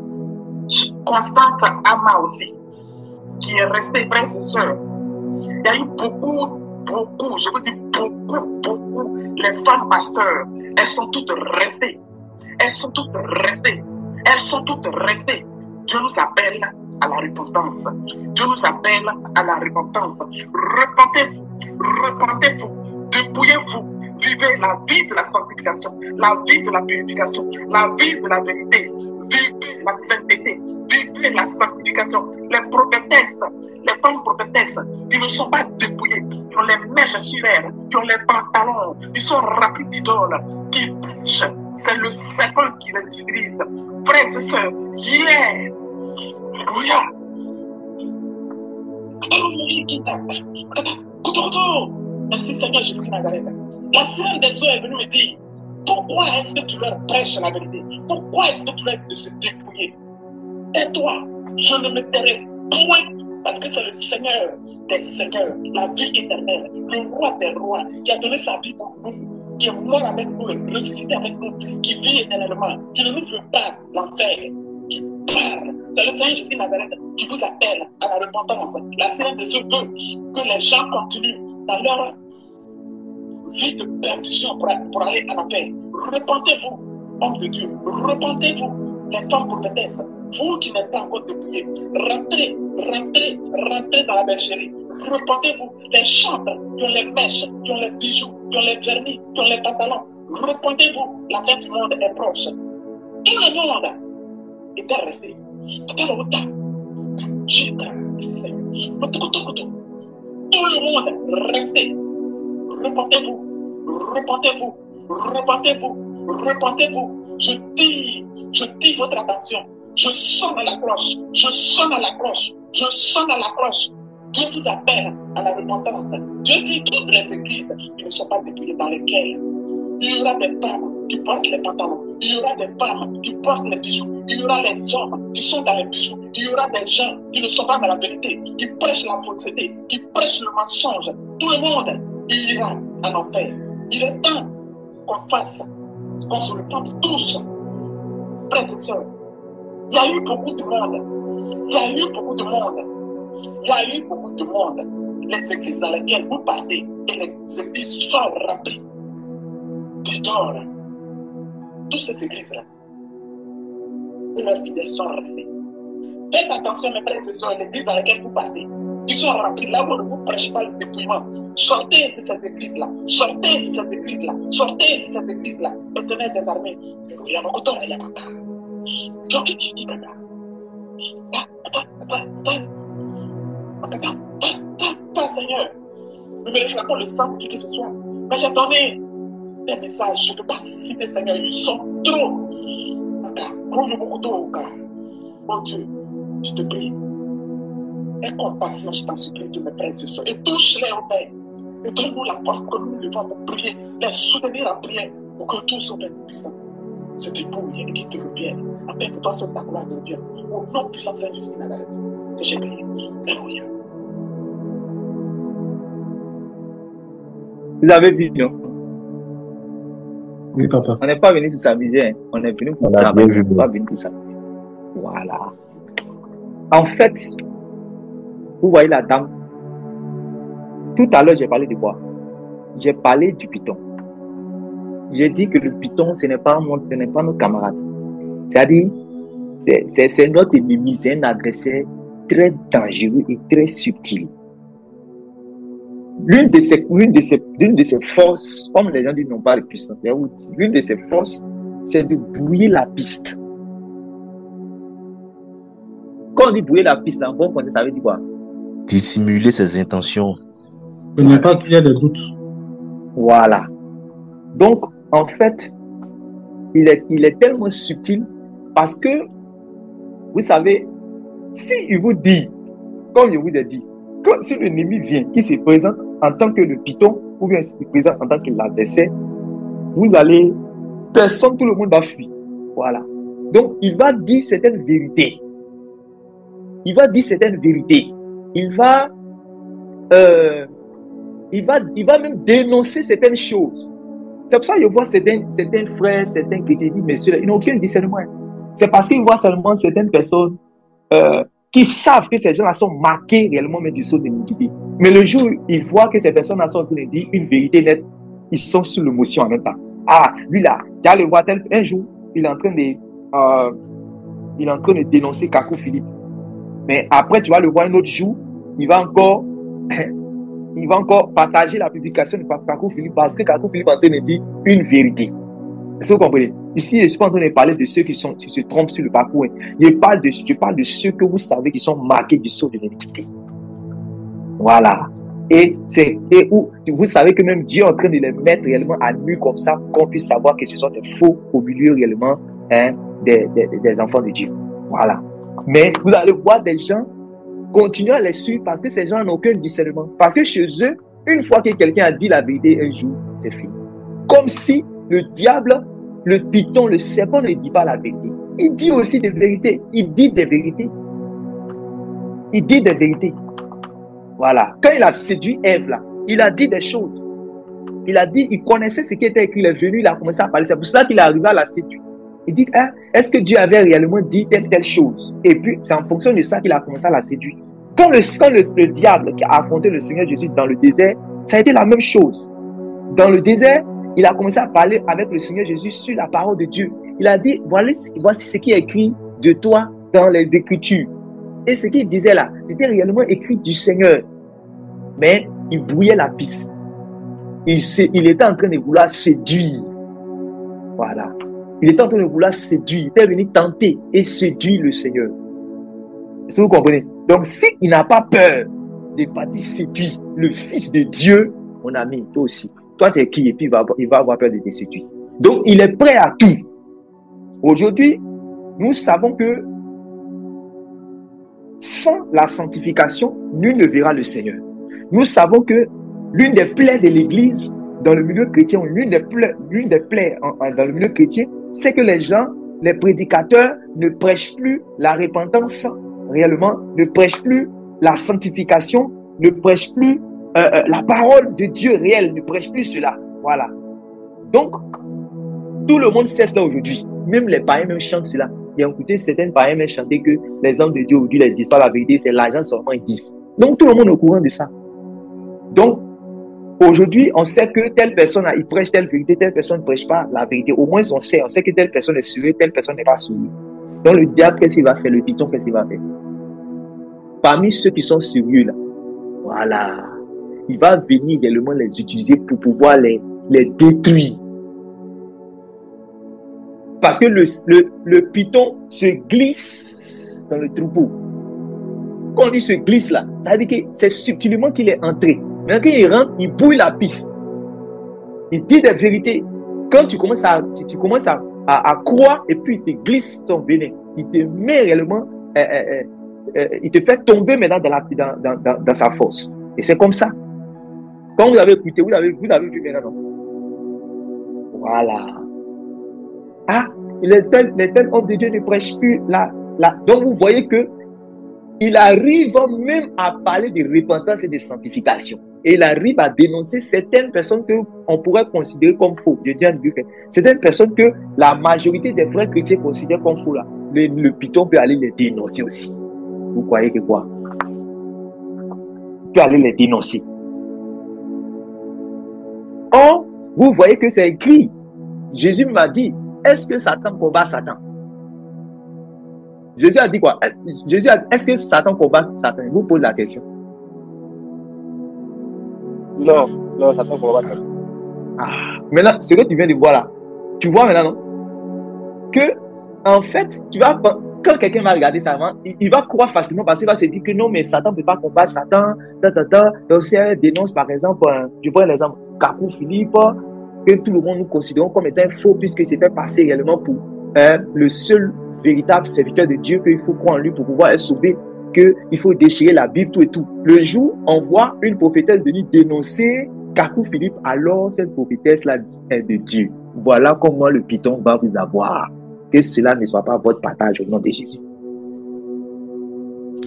Constante Ama aussi. qui est resté, frères et sœurs. Il y a eu beaucoup, je vous dis beaucoup, les femmes pasteurs, elles sont toutes restées. Elles sont toutes restées. Elles sont toutes restées. Dieu nous appelle à la repentance. Dieu nous appelle à la repentance. Repentez-vous. Repentez-vous. Dépouillez-vous. Vivez la vie de la sanctification, la vie de la purification, la vie de la vérité. Vivez la sainteté. Vivez la sanctification. Les prophétesses, les femmes prophétesses, qui ne sont pas dépouillées, qui ont les mèches sur elles, qui ont les pantalons, qui sont remplis d'idoles, qui prêchent. C'est le Seigneur qui les utilise. Frères et sœurs, hier, alléluia. Merci Seigneur Jésus de Nazareth. La sirène des eaux est venue me dire, pourquoi est-ce que tu leur prêches la vérité? Pourquoi est-ce que tu leur dis de se dépouiller? Tais-toi, je ne me tairai point, parce que c'est le Seigneur des seigneurs, la vie éternelle, le roi des rois, qui a donné sa vie pour nous, qui est mort avec nous et ressuscité avec nous, qui vit éternellement, qui ne nous veut pas l'enfer, qui parle. C'est le Seigneur Jésus de Nazareth qui vous appelle à la repentance. La sirène des eaux veut que les gens continuent dans leur vie de perdition pour aller à l'enfer. Repentez-vous, hommes de Dieu, repentez-vous, les femmes prophétesses, vous qui n'êtes pas encore dépouillés, rentrez dans la bergerie. Repentez-vous, les chantres qui ont les mèches, qui ont les bijoux, qui ont les vernis, qui ont les pantalons. Repentez-vous, la fin du monde est proche. Tout le monde était resté. Tout le monde resté. Repentez-vous, repentez-vous, repentez-vous, repentez-vous. Je dis votre attention. Je sonne à la cloche, je sonne à la cloche, je sonne à la cloche. Dieu vous appelle à la repentance. Dieu dit toutes les églises qui ne sont pas dépouillées dans lesquelles il y aura des femmes qui portent les pantalons, il y aura des femmes qui portent les bijoux, il y aura les hommes qui sont dans les bijoux, il y aura des gens qui ne sont pas dans la vérité, qui prêchent la fausseté, qui prêchent le mensonge. Tout le monde ira en enfer. Il est temps qu'on fasse, qu'on se repente tous, frères et sœurs. Il y a eu beaucoup de monde. Il y a eu beaucoup de monde. Il y a eu beaucoup de monde. Les églises dans lesquelles vous partez et les églises sont remplies d'idoles. Toutes ces églises-là, et leurs fidèles sont restés. Faites attention, mes frères et sœurs, l'église dans laquelle vous partez. Ils sont remplis là où on ne vous prêche pas le dépouillement. Sortez de ces églises-là. Sortez de ces églises-là. Sortez de ces églises-là. Éternel des armées. Il y a beaucoup de temps, il y a beaucoup de temps. Attends, Seigneur. Nous ne réfléchissons le sang de qui que ce soit. Mais j'ai donné des messages. Je ne peux pas citer, Seigneur. Ils sont trop. Oh Dieu, je te prie. Aie compassion, je t'en supplie, de mes frères et sœurs. Et touche-les au Père. Et donne-nous la force pour que nous devons pour prier, les soutenir en prière, pour que tous soient puissants. Se dépouille et qui te revienne, afin que toi seul ta gloire te revienne. Au nom puissant de Seigneur Jésus de Nazareth, que j'ai prié. Alléluia. Vous avez vu, non? Oui, papa. On n'est pas venu pour s'amuser, hein. On est venu pour travailler. On n'est pas venu pour s'amuser. Voilà. En fait, vous voyez la dame. Tout à l'heure, j'ai parlé de quoi? J'ai parlé du python. J'ai dit que le python, ce n'est pas notre camarade. C'est-à-dire, c'est notre ennemi, c'est un agresseur très dangereux et très subtil. L'une de ses forces, comme les gens disent, n'ont pas de puissance. L'une de ses forces, c'est de brouiller la piste. Quand on dit brouiller la piste, en bon français, ça veut dire quoi? Dissimuler ses intentions. Il n'y a pas qu'il y ait de doute. Voilà. Donc, en fait, il est tellement subtil parce que, vous savez, si il vous dit, comme je vous ai dit, que si l'ennemi vient, qui se présente en tant que le python, ou bien se présente en tant que l'adversaire, vous allez, tout le monde va fuir. Voilà. Donc, il va dire certaines vérités. Il va dire certaines vérités. Il va même dénoncer certaines choses. C'est pour ça que je vois certains frères, certains chrétiens disent, messieurs, ils n'ont aucun discernement. C'est parce qu'ils voient seulement certaines personnes qui savent que ces gens-là sont marqués réellement mais du sceau de l'iniquité. Mais le jour où ils voient que ces personnes-là sont en train de dire une vérité nette, ils sont sous l'émotion en même temps. Ah, lui là, tu vas le voir un jour, il est en train de dénoncer Kakou Philippe. Mais après, tu vas le voir un autre jour, il va encore partager la publication de Kakou Philippe parce que Kakou Philippe est en train de dire une vérité. Est-ce que vous comprenez? Ici, je ne suis pas en train de parler de ceux qui se trompent sur le parcours. Je parle de ceux que vous savez qui sont marqués du sceau de l'iniquité. Voilà. Et où vous savez que même Dieu est en train de les mettre réellement à nu comme ça, qu'on puisse savoir que ce sont des faux au milieu réellement des enfants de Dieu. Voilà. Mais vous allez voir des gens continuer à les suivre parce que ces gens n'ont aucun discernement. Parce que chez eux, une fois que quelqu'un a dit la vérité un jour, c'est fini. Comme si le diable, le python, le serpent ne dit pas la vérité. Il dit aussi des vérités. Il dit des vérités. Il dit des vérités. Voilà. Quand il a séduit Ève, là, il a dit des choses. Il a dit, il connaissait ce qui était écrit. Il est venu, il a commencé à parler. C'est pour cela qu'il est arrivé à la séduire. Il dit, est-ce que Dieu avait réellement dit telle chose? Et puis, c'est en fonction de ça qu'il a commencé à la séduire. Quand le diable qui a affronté le Seigneur Jésus dans le désert, ça a été la même chose. Dans le désert, il a commencé à parler avec le Seigneur Jésus sur la parole de Dieu. Il a dit, voici ce qui est écrit de toi dans les Écritures. Et ce qu'il disait là, c'était réellement écrit du Seigneur. Mais il brouillait la piste. Il était en train de vouloir séduire. Voilà. Il était en train de vouloir séduire. Il était venu tenter et séduire le Seigneur. Est-ce que vous comprenez? Donc, s'il n'a pas peur de partir séduire le Fils de Dieu, mon ami, toi aussi. Toi, tu es qui? Et puis, il va avoir peur de te séduire. Donc, il est prêt à tout. Aujourd'hui, nous savons que sans la sanctification, nul ne verra le Seigneur. Nous savons que l'une des plaies de l'Église dans le milieu chrétien, l'une des plaies dans le milieu chrétien, c'est que les gens, les prédicateurs ne prêchent plus la repentance réellement, ne prêchent plus la sanctification, ne prêchent plus la parole de Dieu réelle, ne prêchent plus cela. Voilà. Donc, tout le monde sait cela aujourd'hui. Même les païens même chantent cela. Et écoutez, certains païens même chantaient que les hommes de Dieu aujourd'hui ne disent pas la vérité, c'est l'argent seulement ils disent. Donc, tout le monde est au courant de ça. Donc, aujourd'hui, on sait que telle personne, il prêche telle vérité, telle personne ne prêche pas la vérité. Au moins, on sait que telle personne est sauvée, telle personne n'est pas sauvée. Donc, le diable, qu'est-ce qu'il va faire? Le python, qu'est-ce qu'il va faire? Parmi ceux qui sont sérieux, là, voilà, il va venir également les utiliser pour pouvoir les détruire. Parce que le python se glisse dans le troupeau. Quand on dit se glisse là, ça veut dire que c'est subtilement qu'il est entré. Mais quand il rentre, il bouille la piste. Il dit des vérités. Quand tu commences à croire et puis il te glisse son venin, il te met réellement, il te fait tomber maintenant dans sa force. Et c'est comme ça. Quand vous avez écouté, vous avez vu maintenant. Voilà. Ah, les tels hommes de Dieu ne prêchent plus là. Donc vous voyez que il arrive même à parler de repentance et de sanctification. Et il arrive à dénoncer certaines personnes qu'on pourrait considérer comme faux. Je dis à Dieu, certaines personnes que la majorité des vrais chrétiens considèrent comme faux là. Le python peut aller les dénoncer aussi. Vous croyez que quoi? Il peut aller les dénoncer. Or, vous voyez que c'est écrit. Jésus m'a dit, est-ce que Satan combat Satan? Jésus a dit quoi? Est-ce que Satan combat Satan? Je vous pose la question. Non, Satan combat Satan. Ah, maintenant, ce que tu viens de voir là, tu vois maintenant, non? Que, en fait, quand quelqu'un va regarder ça, il va croire facilement parce qu'il va se dire que non, mais Satan ne peut pas combattre Satan. Donc, si elle dénonce, par exemple, je prends l'exemple, Kakou Philippe, que tout le monde nous considère comme étant faux, puisque c'est fait passer réellement pour le seul véritable serviteur de Dieu, qu'il faut croire en lui pour pouvoir être sauvé, qu'il faut déchirer la Bible, tout et tout. Le jour, on voit une prophétesse venir dénoncer Kakou Philippe, alors cette prophétesse-là est de Dieu. Voilà comment le python va vous avoir. Que cela ne soit pas votre partage au nom de Jésus.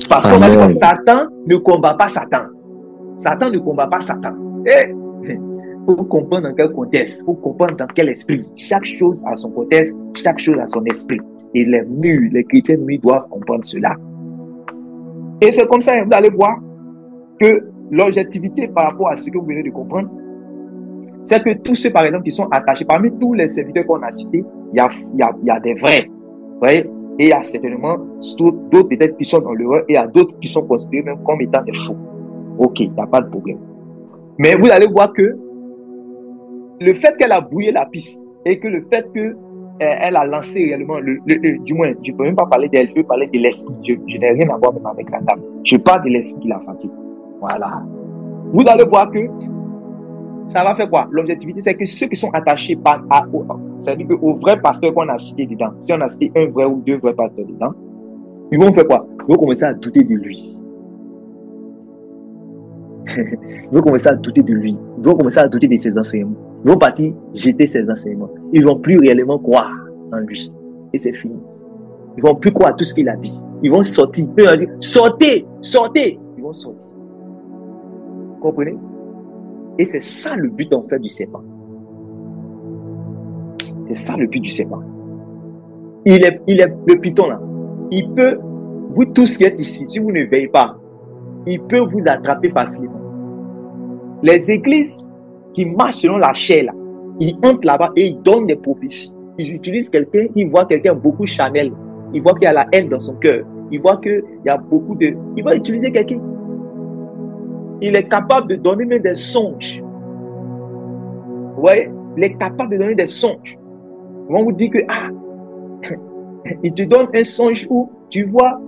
Parce qu'on va dire que Satan ne combat pas Satan. Satan ne combat pas Satan. Il faut comprendre dans quel contexte, il faut comprendre dans quel esprit. Chaque chose a son contexte, chaque chose a son esprit. Et les chrétiens mûrs doivent comprendre cela. Et c'est comme ça, vous allez voir que l'objectivité par rapport à ce que vous venez de comprendre, c'est que tous ceux, par exemple, qui sont attachés, parmi tous les serviteurs qu'on a cités, il y a des vrais. Vous voyez? Et il y a certainement d'autres peut-être qui sont dans l'erreur et il y a d'autres qui sont considérés même comme étant des faux. Ok, il n'y a pas de problème. Mais vous allez voir que le fait qu'elle a brouillé la piste et que le fait que elle a lancé réellement, du moins, je ne peux même pas parler d'elle, je peux parler de l'esprit. Je n'ai rien à voir même avec la dame. Je parle de l'esprit qui la fatigue. Voilà. Vous allez voir que ça va faire quoi? L'objectivité, c'est que ceux qui sont attachés c'est-à-dire qu'au vrai pasteur qu'on a cité dedans, si on a cité un vrai ou deux vrais pasteurs dedans, ils vont faire quoi? Ils vont commencer à douter de lui. Ils vont commencer à douter de lui. Ils vont commencer à douter de ses enseignements. Ils vont partir jeter ses enseignements. Ils ne vont plus réellement croire en lui. Et c'est fini. Ils ne vont plus croire à tout ce qu'il a dit. Ils vont sortir. Ils vont dire, sortez, sortez. Ils vont sortir. Vous comprenez? Et c'est ça le but en fait du serpent. C'est ça le but du serpent. Il est le python là. Il peut, vous tous qui êtes ici, si vous ne veillez pas, il peut vous attraper facilement. Les églises qui marchent selon la chair là, ils entrent là-bas et ils donnent des prophéties. Ils utilisent quelqu'un, ils voient quelqu'un beaucoup charnel. Ils voient qu'il y a la haine dans son cœur. Ils voient qu'il y a beaucoup de... Ils vont utiliser quelqu'un. Il est capable de donner même des songes. Vous voyez? Il est capable de donner des songes. Ils vont vous dire que, il te donne un songe où tu vois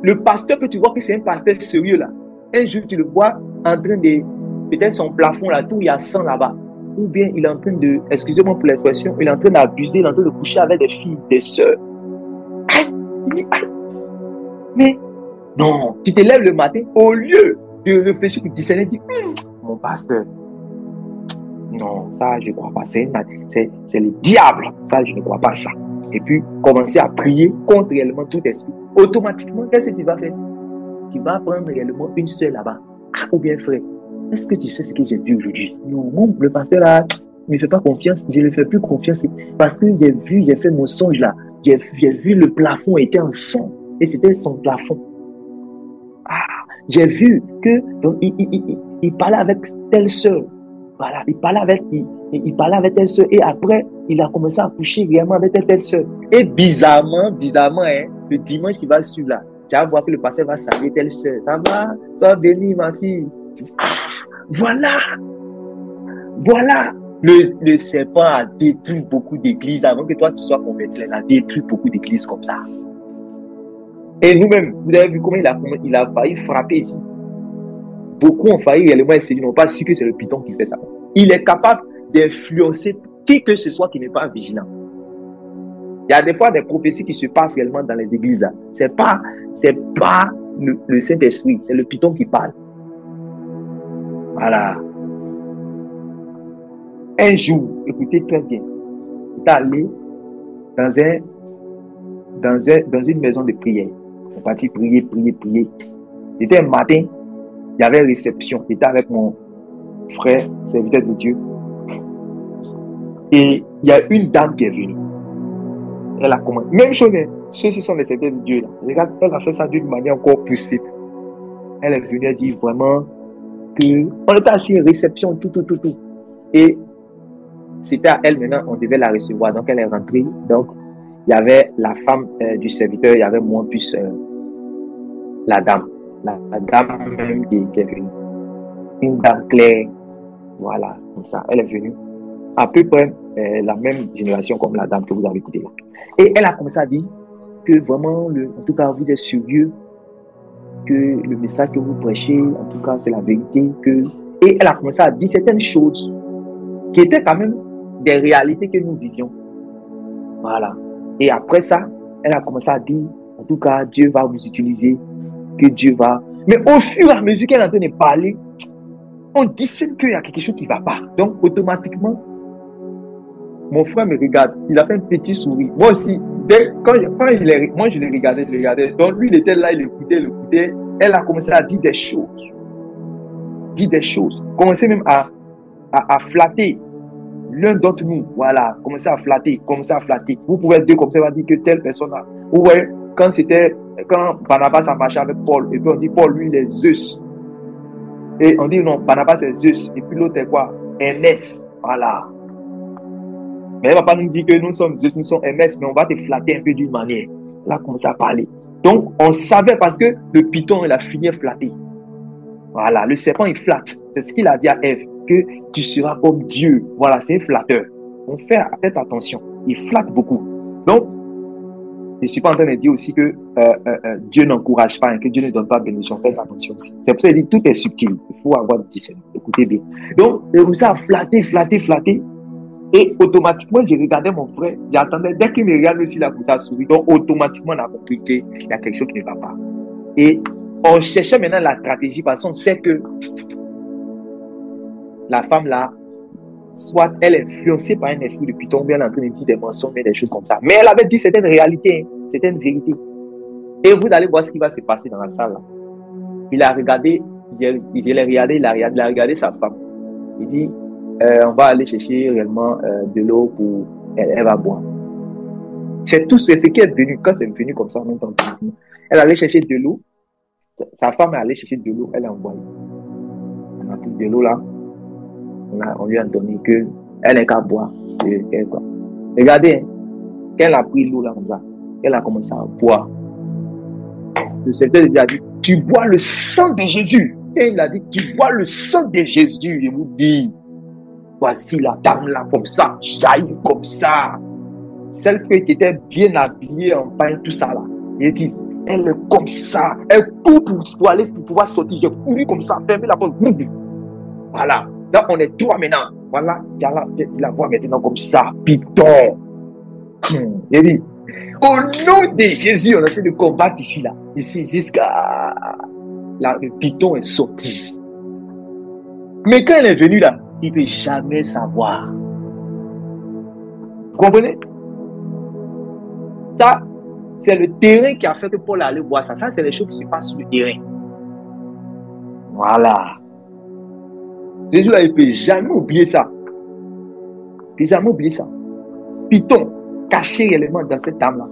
le pasteur que tu vois que c'est un pasteur sérieux là. Un jour, tu le vois en train de, peut-être son plafond là, tout il y a 100 là-bas. Ou bien il est en train de, excusez-moi pour l'expression, il est en train d'abuser, il est en train de coucher avec des filles, des sœurs. Il dit, mais non, tu te lèves le matin, au lieu de réfléchir, tu discerner, tu dis, mon pasteur, non, ça je ne crois pas, c'est le diable, ça je ne crois pas ça. Et puis commencer à prier contre réellement tout esprit. Automatiquement, qu'est-ce que tu vas faire? Tu vas prendre réellement une sœur là-bas. Ou bien frère, est-ce que tu sais ce que j'ai vu aujourd'hui? Non, le pasteur là, ne me fait pas confiance, je ne lui fais plus confiance parce que j'ai fait mon songe là, j'ai vu le plafond était en sang et c'était son plafond. J'ai vu que donc, il parlait avec telle sœur. Voilà, il parlait avec telle sœur et après, il a commencé à coucher réellement avec telle sœur. Et bizarrement, le dimanche qui va suivre là, tu vas voir que le pasteur va saluer telle sœur. Ça va? Sois bénie, ma fille. Voilà. Le serpent a détruit beaucoup d'églises avant que toi tu sois converti. Il a détruit beaucoup d'églises comme ça. Et nous-mêmes, vous avez vu comment il a failli frapper ici. Beaucoup ont failli réellement essayer, ils n'ont pas su que c'est le python qui fait ça. Il est capable d'influencer qui que ce soit qui n'est pas vigilant. Il y a des fois des prophéties qui se passent réellement dans les églises. C'est pas le Saint-Esprit, c'est le python qui parle. Voilà. Un jour, écoutez très bien, il est allé dans une maison de prière. On est parti prier. C'était un matin, il y avait réception. J'étais avec mon frère, serviteur de Dieu. Et il y a une dame qui est venue. Elle a commencé. Même chose, ceux-ci sont les serviteurs de Dieu. Là. Regarde, elle a fait ça d'une manière encore plus simple. Elle est venue, elle dit vraiment que on était assis, réception, tout. Et c'était à elle maintenant, on devait la recevoir. Donc elle est rentrée. Donc il y avait la femme du serviteur, il y avait moi plus la dame. La dame même qui est venue. Une dame claire. Voilà, comme ça. Elle est venue. À peu près la même génération comme la dame que vous avez écoutée là. Et elle a commencé à dire que vraiment, en tout cas, vous êtes sérieux, que le message que vous prêchez, en tout cas, c'est la vérité. Et elle a commencé à dire certaines choses qui étaient quand même des réalités que nous vivions. Voilà. Et après ça, elle a commencé à dire, en tout cas, Dieu va vous utiliser, que Dieu va... Mais au fur et à mesure qu'elle est en train de parler, on discerne qu'il y a quelque chose qui ne va pas. Donc, automatiquement, mon frère me regarde, il a fait un petit sourire. Moi aussi, moi je le regardais. Donc, lui, il était là, il écoutait. Elle a commencé à dire des choses. Commencer même à flatter l'un d'entre nous. Voilà, commencer à flatter. Vous pouvez être deux comme ça, va dire que telle personne a. Vous voyez, quand Barnabas a marché avec Paul, et puis on dit Paul, lui, il est Zeus. Et on dit non, Barnabas c'est Zeus. Et puis l'autre est quoi? Hermès. Voilà. Mais elle ne va pas nous dire que nous sommes Zeus, nous sommes Hermès, mais on va te flatter un peu d'une manière. Là, commence à parler. Donc, on savait parce que le python, il a fini à flatter. Voilà, le serpent, il flatte. C'est ce qu'il a dit à Ève, que tu seras comme Dieu. Voilà, c'est un flatteur. On fait attention. Il flatte beaucoup. Donc, je ne suis pas en train de dire aussi que Dieu n'encourage pas, que Dieu ne donne pas bénédiction. Faites attention aussi. C'est pour ça qu'il dit tout est subtil. Il faut avoir du discernement. Écoutez bien. Donc, comme ça, flatter. Et automatiquement, j'ai regardé mon frère. J'attendais, dès qu'il me regarde aussi, là, comme ça, sourit. Donc, automatiquement, on a compris qu'il y a quelque chose qui ne va pas. Et on cherchait maintenant la stratégie parce qu'on sait que la femme là, soit elle est influencée par un esprit de python, bien elle est en train de dire des mensonges, des choses comme ça. Mais elle avait dit c'était une réalité, c'était une vérité. Et vous allez voir ce qui va se passer dans la salle là. Il a regardé, il a regardé sa femme. Il dit, on va aller chercher réellement de l'eau pour elle va boire. C'est tout ce qui est venu, quand c'est venu comme ça en même temps. Elle allait chercher de l'eau. Sa femme est allée chercher de l'eau, elle a envoyé. On a pris de l'eau là. On lui a donné que elle n'est qu'à boire. Regardez, hein, quand elle a pris l'eau là comme ça, elle a commencé à boire. Le Seigneur lui a dit, tu bois le sang de Jésus. Et il a dit, tu bois le sang de Jésus. Il vous dit, voici la dame là comme ça, jaillit comme ça. Celle qui était bien habillée en pain, tout ça là. Il dit, elle est comme ça. Elle court pour aller pour pouvoir sortir. J'ai couru comme ça, fermer la porte. Voilà. Là, on est trois maintenant. Voilà. Il la voit maintenant comme ça. Python. Il dit, au nom de Jésus, on a fait de combattre ici, là. Ici, jusqu'à là, le python est sorti. Mais quand elle est venue là, il ne peut jamais savoir. Vous comprenez? Ça, c'est le terrain qui a fait que Paul allait voir ça. Ça, c'est les choses qui se passent sur le terrain. Voilà. Jésus, là, il ne peut jamais oublier ça. Il ne peut jamais oublier ça. Python, caché réellement dans cette âme-là.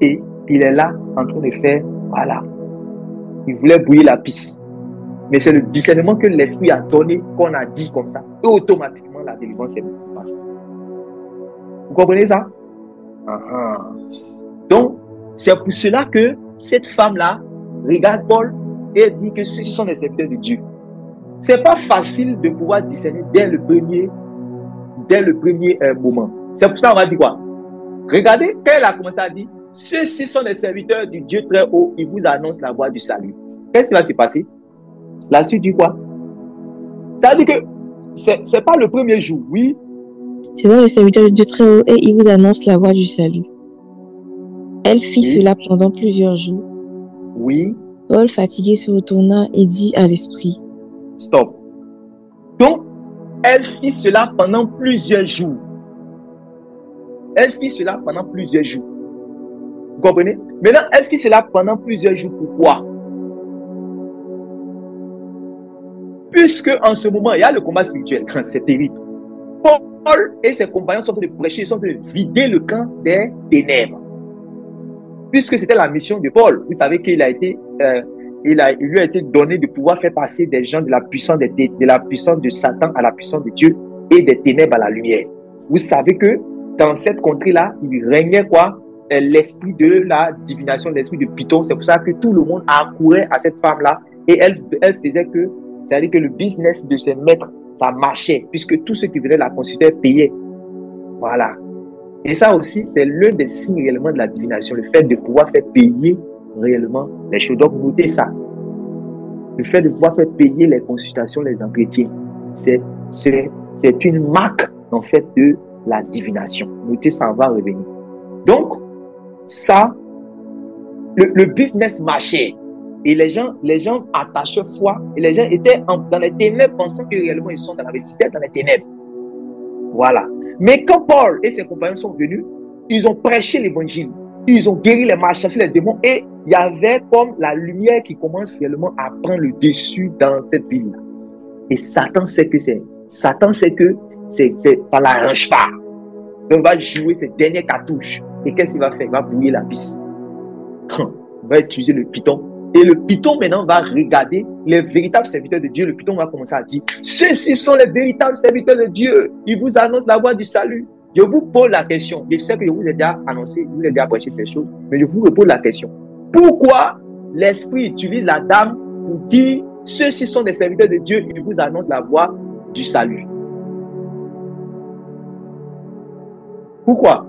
Et il est là, en train de faire, voilà. Il voulait bouillir la piste. Mais c'est le discernement que l'Esprit a donné, qu'on a dit comme ça. Et automatiquement, la délivrance est passée. Vous comprenez ça? Donc, c'est pour cela que cette femme-là regarde Paul et dit que ceux sont des serviteurs de Dieu. C'est pas facile de pouvoir discerner dès le premier moment. C'est pour ça qu'on va dire quoi? Regardez, quand elle a commencé à dire, ceux-ci sont des serviteurs du Dieu très haut, ils vous annoncent la voie du salut. Qu'est-ce qui va se passer? La suite du quoi? Ça veut dire que c'est pas le premier jour, oui. Ce sont les serviteurs du Dieu très haut et ils vous annoncent la voie du salut. Elle fit cela pendant plusieurs jours. Oui. Paul, fatigué, se retourna et dit à l'esprit. Stop. Donc, elle fit cela pendant plusieurs jours. Elle fit cela pendant plusieurs jours. Vous comprenez? Maintenant, elle fit cela pendant plusieurs jours. Pourquoi? Puisque en ce moment, il y a le combat spirituel. C'est terrible. Paul et ses compagnons sont en train de prêcher, ils sont en train de vider le camp des ténèbres. Puisque c'était la mission de Paul. Vous savez qu'il a été, il lui a été donné de pouvoir faire passer des gens de la puissance de Satan à la puissance de Dieu et des ténèbres à la lumière. Vous savez que dans cette contrée-là, il régnait quoi? L'esprit de la divination, l'esprit de Python. C'est pour ça que tout le monde accourait à cette femme-là et elle faisait que, c'est-à-dire que le business de ses maîtres, ça marchait puisque tous ceux qui venaient la consulter payaient. Voilà. Et ça aussi, c'est l'un des signes réellement de la divination, le fait de pouvoir faire payer réellement les choses. Donc, notez ça. Le fait de pouvoir faire payer les consultations, les entretiens, c'est une marque, en fait, de la divination. Notez ça, on va revenir. Donc, ça, le business marchait. Et les gens attachaient foi. Et les gens étaient dans les ténèbres, pensant que réellement ils sont dans la vérité, dans les ténèbres. Voilà. Mais quand Paul et ses compagnons sont venus, ils ont prêché l'évangile. Ils ont guéri les marchands, chassé les démons. Et il y avait comme la lumière qui commence réellement à prendre le dessus dans cette ville-là. Et Satan sait que ça l'arrange pas. Donc, il va jouer ses dernières cartouches. Et qu'est-ce qu'il va faire? Il va brouiller la piste. On va utiliser le Python. Et le Python maintenant va regarder les véritables serviteurs de Dieu. Le Python va commencer à dire, ceux-ci sont les véritables serviteurs de Dieu. Ils vous annoncent la voie du salut. Je vous pose la question. Je sais que je vous ai déjà annoncé, je vous ai déjà prêché ces choses, mais je vous repose la question. Pourquoi l'Esprit utilise la dame pour dire, ceux-ci sont des serviteurs de Dieu, ils vous annoncent la voie du salut? Pourquoi?